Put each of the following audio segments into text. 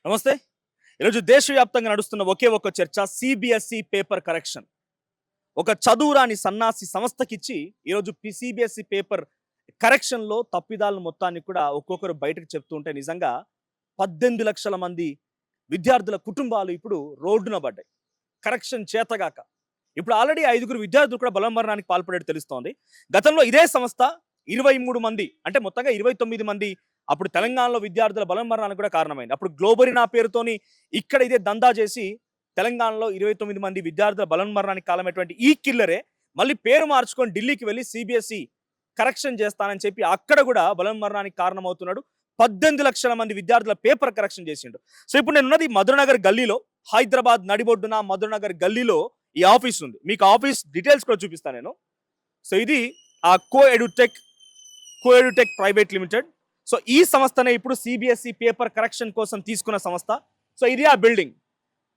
నమస్తే. ఈరోజు దేశవ్యాప్తంగా నడుస్తున్న ఒకే ఒక చర్చ సిబిఎస్ఈ పేపర్ కరెక్షన్. ఒక చదువురాని సన్నాసి సంస్థకిచ్చి ఈరోజు సిబిఎస్ఈ పేపర్ కరెక్షన్లో తప్పిదాలను మొత్తాన్ని కూడా ఒక్కొక్కరు బయటకు చెప్తుంటే నిజంగా 18 లక్షల మంది విద్యార్థుల కుటుంబాలు ఇప్పుడు రోడ్డున పడ్డాయి కరెక్షన్ చేతగాక. ఇప్పుడు ఆల్రెడీ 5 విద్యార్థులు కూడా బలమరణానికి పాల్పడేట్టు తెలుస్తోంది. గతంలో ఇదే సంస్థ 23 మంది అంటే మొత్తంగా 29 మంది అప్పుడు తెలంగాణలో విద్యార్థుల బలమరణానికి కూడా కారణమైంది. అప్పుడు గ్లోబరీ నా పేరుతోని ఇక్కడ ఇదే దందా చేసి తెలంగాణలో 29 మంది విద్యార్థుల బలమరణానికి కారణమైనటువంటి ఈ కిల్లరే మళ్ళీ పేరు మార్చుకొని ఢిల్లీకి వెళ్ళి సిబిఎస్ఈ కరెక్షన్ చేస్తానని చెప్పి అక్కడ కూడా బలమరణానికి కారణమవుతున్నాడు. 18 లక్షల మంది విద్యార్థుల పేపర్ కరెక్షన్ చేసిండు. సో ఇప్పుడు నేను ఉన్నది మధురనగర్ గల్లీలో, హైదరాబాద్ నడిబొడ్డున మధురనగర్ గల్లీలో ఈ ఆఫీస్ ఉంది. మీకు ఆఫీస్ డీటెయిల్స్ కూడా చూపిస్తాను నేను. సో ఇది ఆ కో ఎడ్యుటెక్ ప్రైవేట్ లిమిటెడ్. సో ఈ సంస్థనే ఇప్పుడు సిబిఎస్ఈ పేపర్ కరెక్షన్ కోసం తీసుకున్న సంస్థ. సో ఇది ఆ బిల్డింగ్.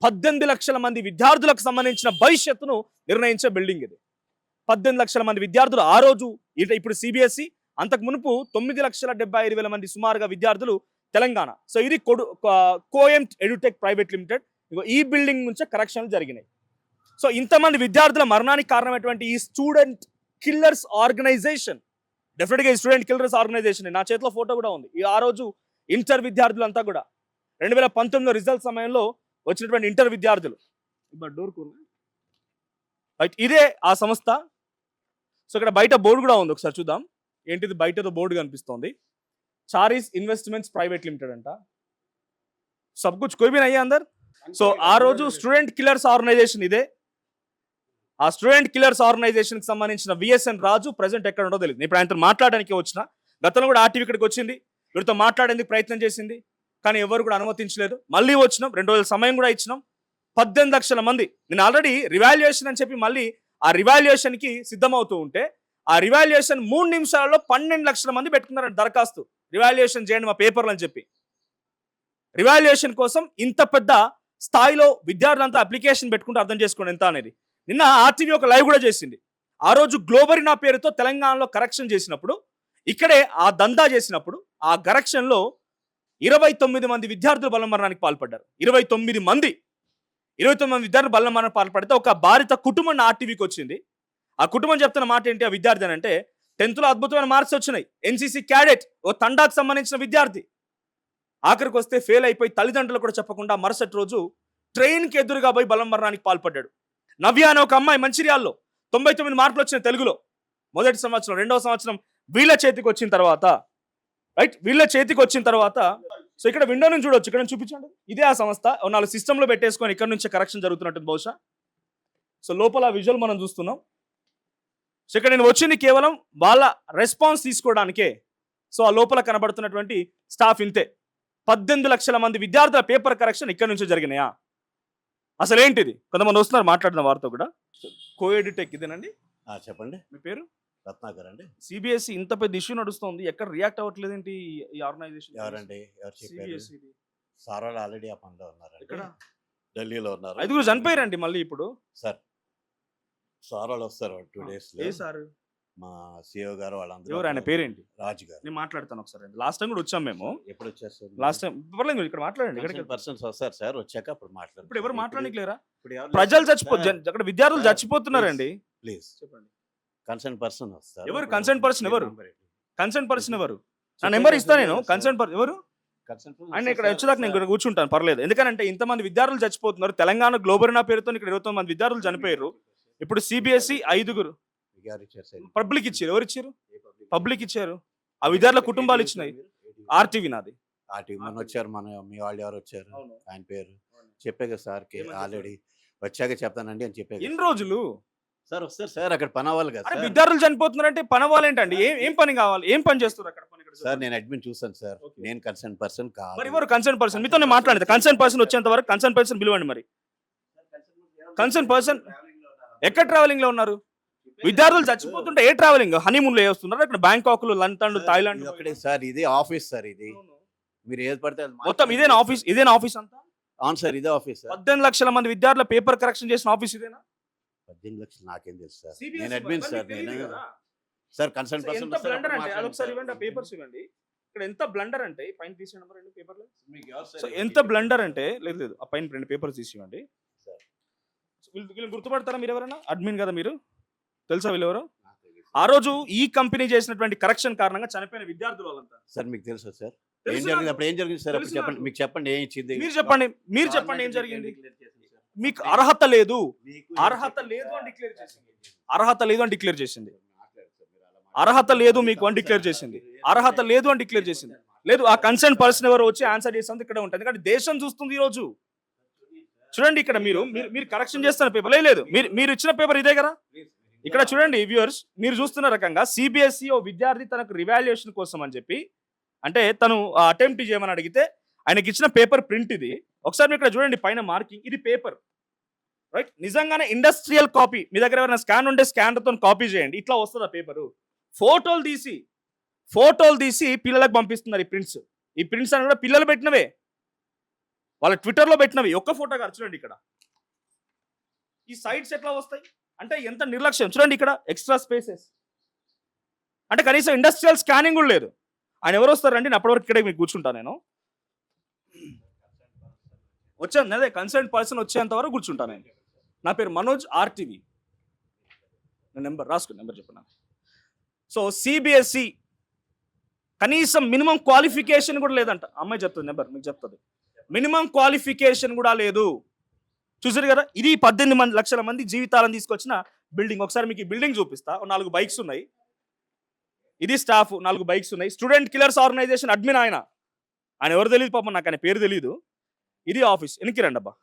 18 లక్షల మంది విద్యార్థులకు సంబంధించిన భవిష్యత్తును నిర్ణయించే బిల్డింగ్ ఇది. 18 లక్షల మంది విద్యార్థులు ఆ రోజు, ఇప్పుడు సిబిఎస్ఈ, అంతకు మునుపు 9,75,000 మంది సుమారుగా విద్యార్థులు తెలంగాణ. సో ఇది కోఎం ఎడ్యుటెక్ ప్రైవేట్ లిమిటెడ్. ఈ బిల్డింగ్ నుంచే కరెక్షన్లు జరిగినాయి. సో ఇంతమంది విద్యార్థుల మరణానికి కారణమైనటువంటి ఈ స్టూడెంట్ కిల్లర్స్ ఆర్గనైజేషన్, డెఫినెట్గా ఈ స్టూడెంట్ కిల్లర్స్ ఆర్గనైజేషన్, నా చేతిలో ఫోటో కూడా ఉంది. ఆ రోజు ఇంటర్ విద్యార్థులంతా కూడా 2019 రిజల్ట్ సమయంలో వచ్చినటువంటి ఇంటర్ విద్యార్థులు. ఇదే ఆ సంస్థ. సో ఇక్కడ బయట బోర్డు కూడా ఉంది, ఒకసారి చూద్దాం. ఏంటిది బయటతో బోర్డు కనిపిస్తోంది. చారీస్ ఇన్వెస్ట్మెంట్స్ ప్రైవేట్ లిమిటెడ్ అంట. సబ్ కుచ్ కోయి భీ నహీ హై అందర్. సో ఆ రోజు స్టూడెంట్ కిల్లర్స్ ఆర్గనైజేషన్ ఇదే. ఆ స్టూడెంట్ కిల్లర్స్ ఆర్గనైజేషన్కి సంబంధించిన విఎస్ఎన్ రాజు ప్రజెంట్ ఎక్కడ ఉండో తెలియదు. ఇప్పుడు ఆయనతో మాట్లాడడానికి వచ్చిన, గతంలో కూడా ఆర్టీవీ ఇక్కడికి వచ్చింది, వీరితో మాట్లాడేందుకు ప్రయత్నం చేసింది, కానీ ఎవరు కూడా అనుమతించలేదు. మళ్ళీ వచ్చినాం, 2 రోజుల సమయం కూడా ఇచ్చినాం. 18 లక్షల మంది, నేను ఆల్రెడీ రివాల్యుయేషన్ అని చెప్పి మళ్ళీ ఆ రివాల్యుయేషన్కి సిద్ధమవుతూ ఉంటే ఆ రివాల్యుయేషన్ 3 నిమిషాలలో 12 లక్షల మంది పెట్టుకున్నారంట దరఖాస్తు, రివాల్యుయేషన్ చేయండి మా పేపర్లు అని చెప్పి. రివాల్యుయేషన్ కోసం ఇంత పెద్ద స్థాయిలో విద్యార్థులంతా అప్లికేషన్ పెట్టుకుంటే అర్థం చేసుకోండి ఎంత అనేది. నిన్న ఆర్టీవీ ఒక లైవ్ కూడా చేసింది. ఆ రోజు గ్లోబరీ నా పేరుతో తెలంగాణలో కరెక్షన్ చేసినప్పుడు, ఇక్కడే ఆ దందా చేసినప్పుడు ఆ కరెక్షన్లో 29 మంది విద్యార్థులు బలమరణానికి పాల్పడ్డారు. 29 మంది విద్యార్థులు బలమరణానికి పాల్పడితే ఒక బాధిత కుటుంబం ఆర్టీవీకి వచ్చింది. ఆ కుటుంబం చెప్తున్న మాట ఏంటి, ఆ విద్యార్థి అని అంటే 10th అద్భుతమైన మార్క్స్ వచ్చినాయి, ఎన్సీసీ క్యాడెట్, ఓ తండాకు సంబంధించిన విద్యార్థి. ఆఖరికి వస్తే ఫెయిల్ అయిపోయి తల్లిదండ్రులు కూడా చెప్పకుండా మరుసటి రోజు ట్రైన్కి ఎదురుగా పోయి బలమరణానికి పాల్పడ్డాడు. నవ్య అనే ఒక అమ్మాయి మంచిర్యాల్లో 99 మార్కులు వచ్చిన తెలుగులో, మొదటి సంవత్సరం, 2వ సంవత్సరం వీళ్ళ చేతికి వచ్చిన తర్వాత సో ఇక్కడ విండో నుంచి చూడొచ్చు, ఇక్కడ నుంచి చూపించండి. ఇదే ఆ సంస్థ. 4 సిస్టంలో పెట్టేసుకొని ఇక్కడ నుంచి కరెక్షన్ జరుగుతున్నట్టు బహుశా. సో లోపల విజువల్ మనం చూస్తున్నాం. సో ఇక్కడ నేను వచ్చింది కేవలం వాళ్ళ రెస్పాన్స్ తీసుకోవడానికే. సో ఆ లోపల కనబడుతున్నటువంటి స్టాఫ్ ఇంతే. 18 లక్షల మంది విద్యార్థుల పేపర్ కరెక్షన్ ఇక్కడ నుంచి జరిగినాయా? అసలు ఏంటిది? కొంతమంది వస్తున్నారు మాట్లాడిన వారితో కూడా. కో ఎడ్యుటెక్ ఇదేనండి. చెప్పండి. మీ పేరు? రత్నాకర్ అండి. సిబిఎస్ఈ ఇంత పెద్ద ఇష్యూ నడుస్తుంది, ఎక్కడ రియాక్ట్ అవ్వట్లేదు ఏంటి ఈ ఆర్గనైజేషన్? ఎవరండి? ఎవరు చెప్పారు? సార్ వాళ్ళు ఆల్రెడీ ఆ పనిలో ఉన్నారు. ఇక్కడ ఢిల్లీలో ఉన్నారు. 5 చనిపోయారండి మళ్ళీ ఇప్పుడు. సార్ సార్ వాళ్ళు వస్తారు 2 days లో. సార్ మా సిఓ గారు వాళ్ళందరూ. ఎవరు ఆయన పేరేంటి? రాజు గారు. నేను మాట్లాడతాను ఒకసారి. లాస్ట్ టైం కూడా వచ్చాం మేము. ఎప్పుడు వచ్చేస్తారు? లాస్ట్ టైం పర్లేదు, ఇక్కడ మాట్లాడండి. ఇక్కడ పర్సన్స్ వస్తారు సార్, వచ్చాక అప్పుడు మాట్లాడండి. ఇప్పుడు ఎవరు మాట్లాడలేరా? ఇప్పుడు ప్రజలు అక్కడ విద్యార్థులు చచ్చిపోతున్నారండి. ప్లీజ్ చెప్పండి. కన్సర్న్ పర్సన్ వస్తారు. ఎవరు కన్సర్న్ పర్సన్? కన్సర్న్ పర్సన్ ఎవరు? నా నెంబర్ ఇస్తాను నేను. కన్సర్న్ పర్సన్ ఎవరు? ఆయన ఇక్కడ వచ్చేదాకా నేను కూర్చుంటాను, పర్లేదు. ఎందుకంటే ఇంతమంది విద్యార్థులు చచ్చిపోతున్నారు. తెలంగాణ గ్లోబరీ నా పేరుతో ఇక్కడ 29 మంది విద్యార్థులు చనిపోయారు. ఇప్పుడు సిబిఎస్ఈ 5 పబ్లిక్ ఇచ్చారు. ఎవరు ఇచ్చారు? పబ్లిక్ ఇచ్చారు. ఆ విద్యార్థుల కుటుంబాలు ఇచ్చినాయి. ఆర్టీవీ నాది. ఆర్టీవీ మన వచ్చారు, మీ వాళ్ళు ఎవరు వచ్చారు? ఆయన పేరు చెప్పే కదా సార్, ఆల్రెడీ వచ్చాక చెప్తానండి అని చెప్పే. ఎన్ని రోజులు సార్ వస్తారు సార్? అక్కడ పని అవ్వాలి కదా. విద్యార్థులు చనిపోతున్నారంటే పని అవ్వాలేంటండి? ఏం పని కావాలి? ఏం పని చేస్తారు అక్కడ? సార్ నేను అడ్మిన్ చూసాను సార్, నేను కన్సర్న్ పర్సన్ కాదు. మరి ఎవరు కన్సర్న్ పర్సన్? మీతో మాట్లాడేది. కన్సర్న్ పర్సన్ వచ్చేంత వరకు కన్సర్న్ పర్సన్ పిలవండి. మరి కన్సర్న్ పర్సన్ ఎక్కడ ట్రావెలింగ్ లో ఉన్నారు? విద్యార్థులు చచ్చిపోతుంటే ఏ ట్రావెలింగ్? హనీమూన్ లో వస్తున్నారు అక్కడ, బ్యాంకాక్ లో, లండన్, థాయిలాండ్. సార్ ఇది ఆఫీస్ సార్, ఇది మీరు ఏది పడితే మొత్తం ఇదేనా ఆఫీస్? ఇదేనా ఆఫీస్ అంతా? అవును సార్, ఇదే ఆఫీస్. 18 లక్షల మంది విద్యార్థుల పేపర్ కరెక్షన్ చేసిన ఆఫీస్ ఇదేనా? 18 లక్షలు నాకేం తెలుసు సార్, నేను అడ్మిన్ సార్. నేను సార్ కన్సర్న్ పర్సన్ ఒకసారి ఇవ్వండి, ఆ పేపర్స్ ఇవ్వండి. ఇక్కడ ఎంత బ్లండర్ అంటే పైన తీసే నెంబర్ రెండు పేపర్లు. సో ఎంత బ్లండర్ అంటే లేదు లేదు ఆ పైన రెండు పేపర్స్ తీసివ్వండి. వీళ్ళు గుర్తుపడతారా మీరు ఎవరైనా? అడ్మిన్ కదా మీరు, తెలుసా వీళ్ళు ఎవరు? ఆ రోజు ఈ కంపెనీ చేసినటువంటి కరెక్షన్ కారణంగా చనిపోయిన విద్యార్థులు వాళ్ళంతా. సార్ మీకు తెలుసా సార్ ఏం తెలుసు జరిగింది? నాకు. అప్పుడు ఏం జరిగింది సార్? అప్పుడు తెలుసు చెప్పండి, నాకు. మీకు చెప్పండి ఏం ఇచ్చింది? మీరు చెప్పండి ఏం జరిగింది? మీకు అర్హత లేదు, అర్హత లేదు అని డిక్లేర్ చేసింది. అర్హత లేదు అని డిక్లేర్ చేసింది. అర్హత లేదు మీకు అని డిక్లేర్ చేసింది. అర్హత లేదు అని డిక్లేర్ చేసింది. లేదు ఆ కన్సర్న్ పర్సన్ ఎవరు వచ్చి ఆన్సర్ చేస్తుంది ఇక్కడ ఉంటుంది. ఎందుకంటే దేశం చూస్తుంది ఈ రోజు. చూడండి ఇక్కడ మీరు కరెక్షన్ చేస్తున్న పేపర్ లేదు, మీరు ఇచ్చిన పేపర్ ఇదే కదా. ఇక్కడ చూడండి వ్యూవర్స్, మీరు చూస్తున్న రకంగా సిబిఎస్ఈ ఓ విద్యార్థి తనకు రివాల్యుయేషన్ కోసం అని చెప్పి అంటే తను అటెంప్ట్ చేయమని అడిగితే ఆయనకి ఇచ్చిన పేపర్ ప్రింట్ ఇది. ఒకసారి మీరు ఇక్కడ చూడండి పైన మార్కింగ్, ఇది పేపర్ రైట్. నిజంగానే ఇండస్ట్రియల్ కాపీ మీ దగ్గర ఎవరైనా స్కాన్ ఉంటే స్కానర్తో కాపీ చేయండి, ఇట్లా వస్తుంది ఆ పేపరు. ఫోటోలు తీసి పిల్లలకు పంపిస్తున్నారు ఈ ప్రింట్స్ అని కూడా పిల్లలు పెట్టినవే, వాళ్ళ ట్విట్టర్లో పెట్టినవి. ఒక్క ఫోటో కాదు చూడండి ఇక్కడ ఈ సైట్స్ ఎట్లా వస్తాయి అంటే ఎంత నిర్లక్ష్యం. చూడండి ఇక్కడ ఎక్స్ట్రా స్పేసెస్ అంటే కనీసం ఇండస్ట్రియల్ స్కానింగ్ కూడా లేదు. ఆయన ఎవరు వస్తారండి? నేను అప్పటివరకు ఇక్కడే మీకు కూర్చుంటాను. నేను వచ్చాను అదే కన్సర్న్ పర్సన్ వచ్చేంత వరకు కూర్చుంటాను నేను. నా పేరు మనోజ్ ఆర్టీవీ. నా నెంబర్ రాసుకోండి, నెంబర్ చెప్పండి. సో సిబిఎస్ఈ కనీసం మినిమం క్వాలిఫికేషన్ కూడా లేదంట. అమ్మాయి చెప్తుంది నెంబర్, మీకు చెప్తుంది. మినిమం క్వాలిఫికేషన్ కూడా లేదు. చూసారు కదా, ఇది 18 లక్షల మంది జీవితాలను తీసుకొచ్చిన బిల్డింగ్. ఒకసారి మీకు ఈ బిల్డింగ్ చూపిస్తా. 4 బైక్స్ ఉన్నాయి, ఇది స్టాఫ్, 4 బైక్స్ ఉన్నాయి. స్టూడెంట్ కిల్లర్స్ ఆర్గనైజేషన్ అడ్మిన్ ఆయన ఎవరు తెలియదు పాపం, నాకు ఆయన పేరు తెలియదు. ఇది ఆఫీస్, వెనక్కి రండి అబ్బా.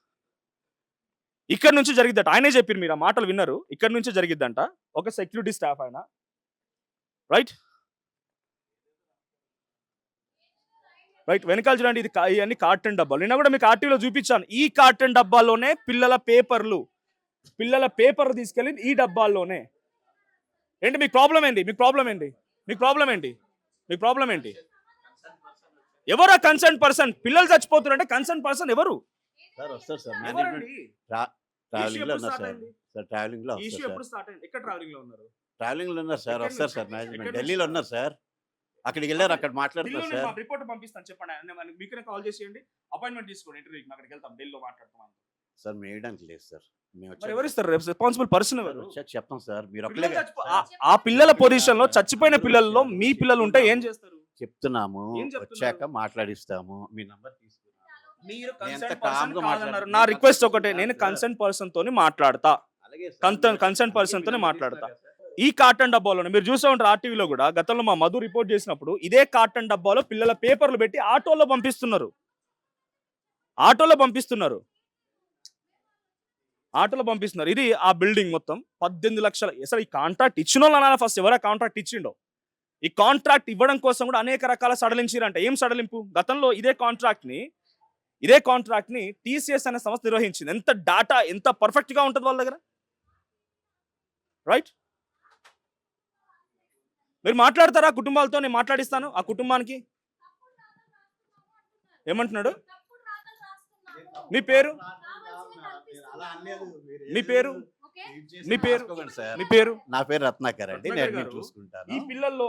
ఇక్కడ నుంచి జరిగిద్దట, ఆయనే చెప్పారు, మీరు ఆ మాటలు విన్నారు. ఇక్కడ నుంచి జరిగిద్దంట. ఒక సెక్యూరిటీ స్టాఫ్ ఆయన రైట్. వెనకాల చూడండి, ఇది ఇవన్నీ కార్టన్ డబ్బాలు. నిన్న కూడా మీకు ఆర్టీవీలో చూపించాను. ఈ కార్టన్ డబ్బాల్లోనే పిల్లల పేపర్లు తీసుకెళ్ళి ఈ డబ్బాల్లోనే. ఏంటి మీకు ప్రాబ్లం ఏంటి? ఎవరా కన్సర్న్ పర్సన్? పిల్లలు చచ్చిపోతున్నారంటే కన్సర్న్ పర్సన్ ఎవరు? సార్ వస్తారు సార్, ఎవరండి? ట్రావెలింగ్ లో ఉన్నారు సార్. ట్రావెలింగ్ లో ఇష్యూ ఎప్పుడు స్టార్ట్ అయింది? ఎక్కడ ట్రావెలింగ్ లో ఉన్నారు? ట్రావెలింగ్ లో ఉన్నారు సార్. వస్తారు సార్, ఎక్కడి మేనేజ్మెంట్ నుంచి? ఢిల్లీలో ఉన్నారు సార్. అక్కడికి వెళ్ళారు, అక్కడ మాట్లాడుతున్నారు సార్. రిపోర్ట్ పంపిస్తాను, చెప్పండి. మీకనే కాల్ చేసేయండి, అపాయింట్మెంట్ తీసుకోండి, ఇంటర్వ్యూకి అక్కడికి వెళ్తాం, ఢిల్లీలో మాట్లాడతాం. సార్ వేయడానికి లేదు సార్. మరి ఎవరు ఇస్తారు? రెస్పాన్సిబుల్ పర్సన్ ఎవరు? చెప్తాం సార్. మీరు పిల్లలు ఒక్కలే ఆ పిల్లల పొజిషన్ లో చచ్చిపోయిన పిల్లల్లో మీ పిల్లలు ఉంటే ఏం చేస్తారు? చెప్తున్నాము, ఏం చెప్తున్నారు? వచ్చాక మాట్లాడిస్తాము. మీ నంబర్ తీసుకున్నాము. మీరు ఎంత కన్సర్న్ calm గా పర్సన్ కాదన్నారు. మాట్లాడుతున్నారు. నా రిక్వెస్ట్ ఒకటే, నేను కన్సర్న్ పర్సన్ తోని మాట్లాడతా. అలాగే సార్. కన్సర్న్ పర్సన్ తోనే మాట్లాడతా. ఈ కార్టన్ డబ్బాలోనే మీరు చూసే ఉంటారు ఆర్టీవీలో కూడా. గతంలో మా మధు రిపోర్ట్ చేసినప్పుడు ఇదే కార్టన్ డబ్బాలో పిల్లల పేపర్లు పెట్టి ఆటోలో పంపిస్తున్నారు. ఇది ఆ బిల్డింగ్ మొత్తం 18 లక్షలు. అసలు ఈ కాంట్రాక్ట్ ఇచ్చిన వాళ్ళు ఫస్ట్ ఎవరా కాంట్రాక్ట్ ఇచ్చిండో? ఈ కాంట్రాక్ట్ ఇవ్వడం కోసం కూడా అనేక రకాల సడలించారంట. ఏం సడలింపు? గతంలో ఇదే కాంట్రాక్ట్ ని టీసీఎస్ అనే సంస్థ నిర్వహించింది. ఎంత డాటా ఎంత పర్ఫెక్ట్ గా ఉంటుంది వాళ్ళ దగ్గర రైట్. మీరు మాట్లాడతారా కుటుంబాలతో? నేను మాట్లాడిస్తాను. ఆ కుటుంబానికి ఏమంటున్నాడు? మీ పేరు? నా పేరు రత్నాకర్ అండి. నేను అడ్మిట్ ఈ చూసుకుంటాను. పిల్లల్లో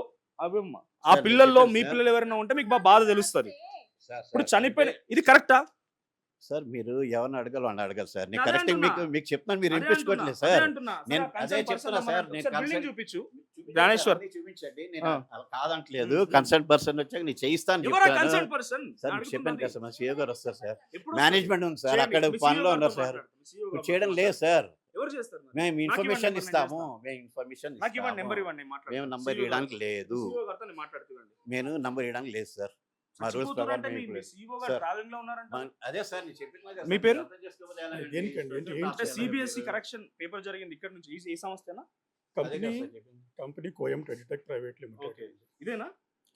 ఆ పిల్లల్లో మీ పిల్లలు ఎవరైనా ఉంటే మీకు బాధ తెలుస్తుంది. ఇప్పుడు చనిపోయిన ఇది కరెక్టా సార్? మీరు ఎవరిని అడగాలి వాళ్ళని అడగాలి సార్. నేను అదే కరెక్ట్ అంటున్నా. మీకు చెప్తున్నాను, మీరు వినిపించుకోవట్లేదు అదే సార్. అంటున్నా. నేను సార్, అదే concern చెప్తున్నా person సార్. నెంబర్ నేను ఒకసారి బిల్డింగ్ concern- చూపించు. చూపించండి. జ్ఞానేశ్వర్. చూపించండి. నేను అలా కాదంటలేదు. కన్సర్న్ పర్సన్ వచ్చాక నేను చేయిస్తాను ఎవరా చెప్తాను. Concern person? సార్ మీకు చెప్పాను కదా సార్, మా సీఏ గారు వస్తారు సార్. ఎప్పుడు మేనేజ్మెంట్ ఉంది సార్, చేయండి. అక్కడ మీ పనిలో CEO ఉన్నారు గారితో సార్. మాట్లాడండి. మీ CEO ఇప్పుడు గారితో చేయడం లేదు మాట్లాడండి. సార్. ఎవరు చేస్తారు మరి? మేము ఇన్ఫర్మేషన్ ఇవ్వండి, ఇస్తాము. నేను మేము ఇన్ఫర్మేషన్ నాకు ఇవ్వండి, నెంబర్ ఇవ్వండి, నేను మేము మాట్లాడతాను. నంబర్ CEO ఇవ్వడానికి లేదు. CEO గారితో నేను మాట్లాడుతున్నాను. నేను నంబర్ ఇవ్వడానికి లేదు సార్. మా రూల్స్ చచ్చిపోతున్నారంటే ప్రకారం మీ మేము CEO గారు సార్. ట్రావెలింగ్ లో ఉన్నారంట. అదే సార్ నేను చెప్పిన కదా మీ సార్, పేరు? అర్థం చేసుకోవాలి ఎలా అని. దేనికండి? ఏంటి అంటే చేయాలి? సిబిఎస్ఈ కరెక్షన్ పేపర్ జరిగింది ఇక్కడ నుంచి. ఈ సంస్థేనా? అదే కదా కంపెనీ సార్ చెప్పింది. కంపెనీ కోయంట్ ఎడిటెక్ ప్రైవేట్ ఓకే. లిమిటెడ్. ఇదేనా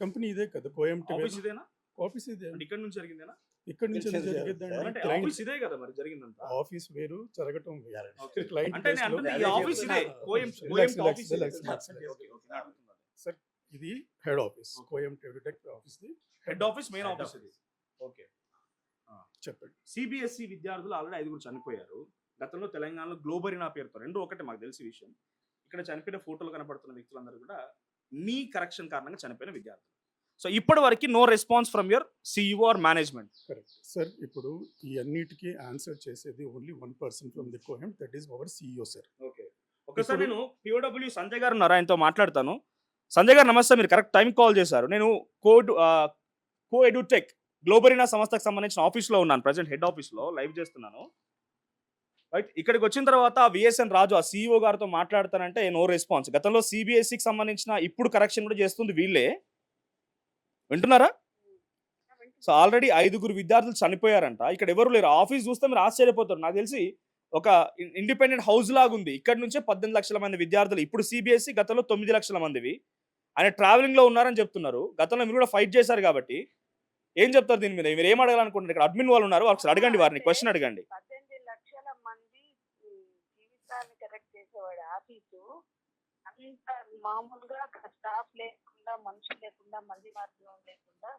కంపెనీ ఇదే కదా కోయంట్ ఆఫీస్? ఇదేనా ఆఫీస్ ఇదే. అంటే ఇక్కడ నుంచి జరిగిందేనా? ఇక్కడ నుంచి ఇక్కడ నుంచి జరిగిద్దండి. సార్. అంటే క్లయింట్ ఆఫీస్ ఇదే కదా మరి జరిగిందంతా. ఆఫీస్ వేరు, జరగటం వేరు. ఓకే. క్లయింట్ అంటే నేను కేసులో అంటుంది ఈ అదే ఆఫీస్ ఇదే. చెప్తున్నా. కోయంట్ రిలాక్స్, ఆఫీస్ రిలాక్స్, ఇదే. రిలాక్స్, ఓకే, ఓకే, ఓకే, నేను అడుగుతున్నాను. సార్ ఇది హెడ్ ఆఫీస్ కోయంట్ edtech office the head office, main office ఇది. ఓకే. చెప్పండి. సిబిఎస్ఈ విద్యార్థులు ఆల్రెడీ 5 చనిపోయారు. గతంలో తెలంగాణలో గ్లోబరీనా పేరుతో, రెండు ఒకటే మాకు తెలిసి విషయం. ఇక్కడ చనిపోయిన ఫోటోలు కనపడుతున్న వ్యక్తులందరూ కూడా మీ కరెక్షన్ కారణంగా చనిపోయిన విద్యార్థులు. సో ఇప్పటి వరకు no response from your CEO or management. Correct sir. ఇప్పుడు ఈ అన్నిటికీ ఆన్సర్ చేసేది ఓన్లీ 1 person ఫ్రమ్ ది కోహెం, that is our CEO sir. Okay, ఒకసారి నేను పిఓడబ్ల్యూ సంజయ్ గారు ఉన్నారు, ఆయనతో మాట్లాడతాను. సంజయ్ గారు నమస్తే, మీరు కరెక్ట్ టైం కాల్ చేశారు. నేను కో ఎడ్యుటెక్ గ్లోబరీనా సంస్థకు సంబంధించిన ఆఫీస్లో ఉన్నాను, ప్రజెంట్ హెడ్ ఆఫీస్లో లైవ్ చేస్తున్నాను. రైట్, ఇక్కడికి వచ్చిన తర్వాత విఎస్ఎన్ రాజు ఆ సిఇఓ గారితో మాట్లాడతానంటే నో రెస్పాన్స్. గతంలో సిబిఎస్ఈకి సంబంధించిన ఇప్పుడు కరెక్షన్ కూడా చేస్తుంది వీళ్ళే. వింటున్నారా? సో ఆల్రెడీ 5 విద్యార్థులు చనిపోయారంట. ఇక్కడ ఎవరు లేరు. ఆఫీస్ చూస్తే మీరు ఆశ్చర్యపోతారు. నాకు తెలిసి ఒక ఇండిపెండెంట్ హౌస్ లాగా ఉంది. ఇక్కడ నుంచే 18 లక్షల మంది విద్యార్థులు, ఇప్పుడు సిబిఎస్ఈ గతంలో 9 లక్షల మందివి. ఆయన ట్రావెలింగ్ లో ఉన్నారని చెప్తున్నారు. గతంలో మీరు కూడా ఫైట్ చేశారు కాబట్టి ఏం చెప్తారు దీని మీద? మీరు ఏం అడగాలనుకుంటున్నారు? ఇక్కడ అడ్మిన్ వాళ్ళు ఉన్నారు, ఒకసారి అడగండి, వారిని క్వశ్చన్ అడగండి. 18 లక్షల మంది జీవితాన్ని కరెక్ట్ చేసేవాడు ఆఫీసు. అంత మామూలుగా స్టాఫ్ లేకుండా, మనుషులు లేకుండా, మంది మార్గం లేకుండా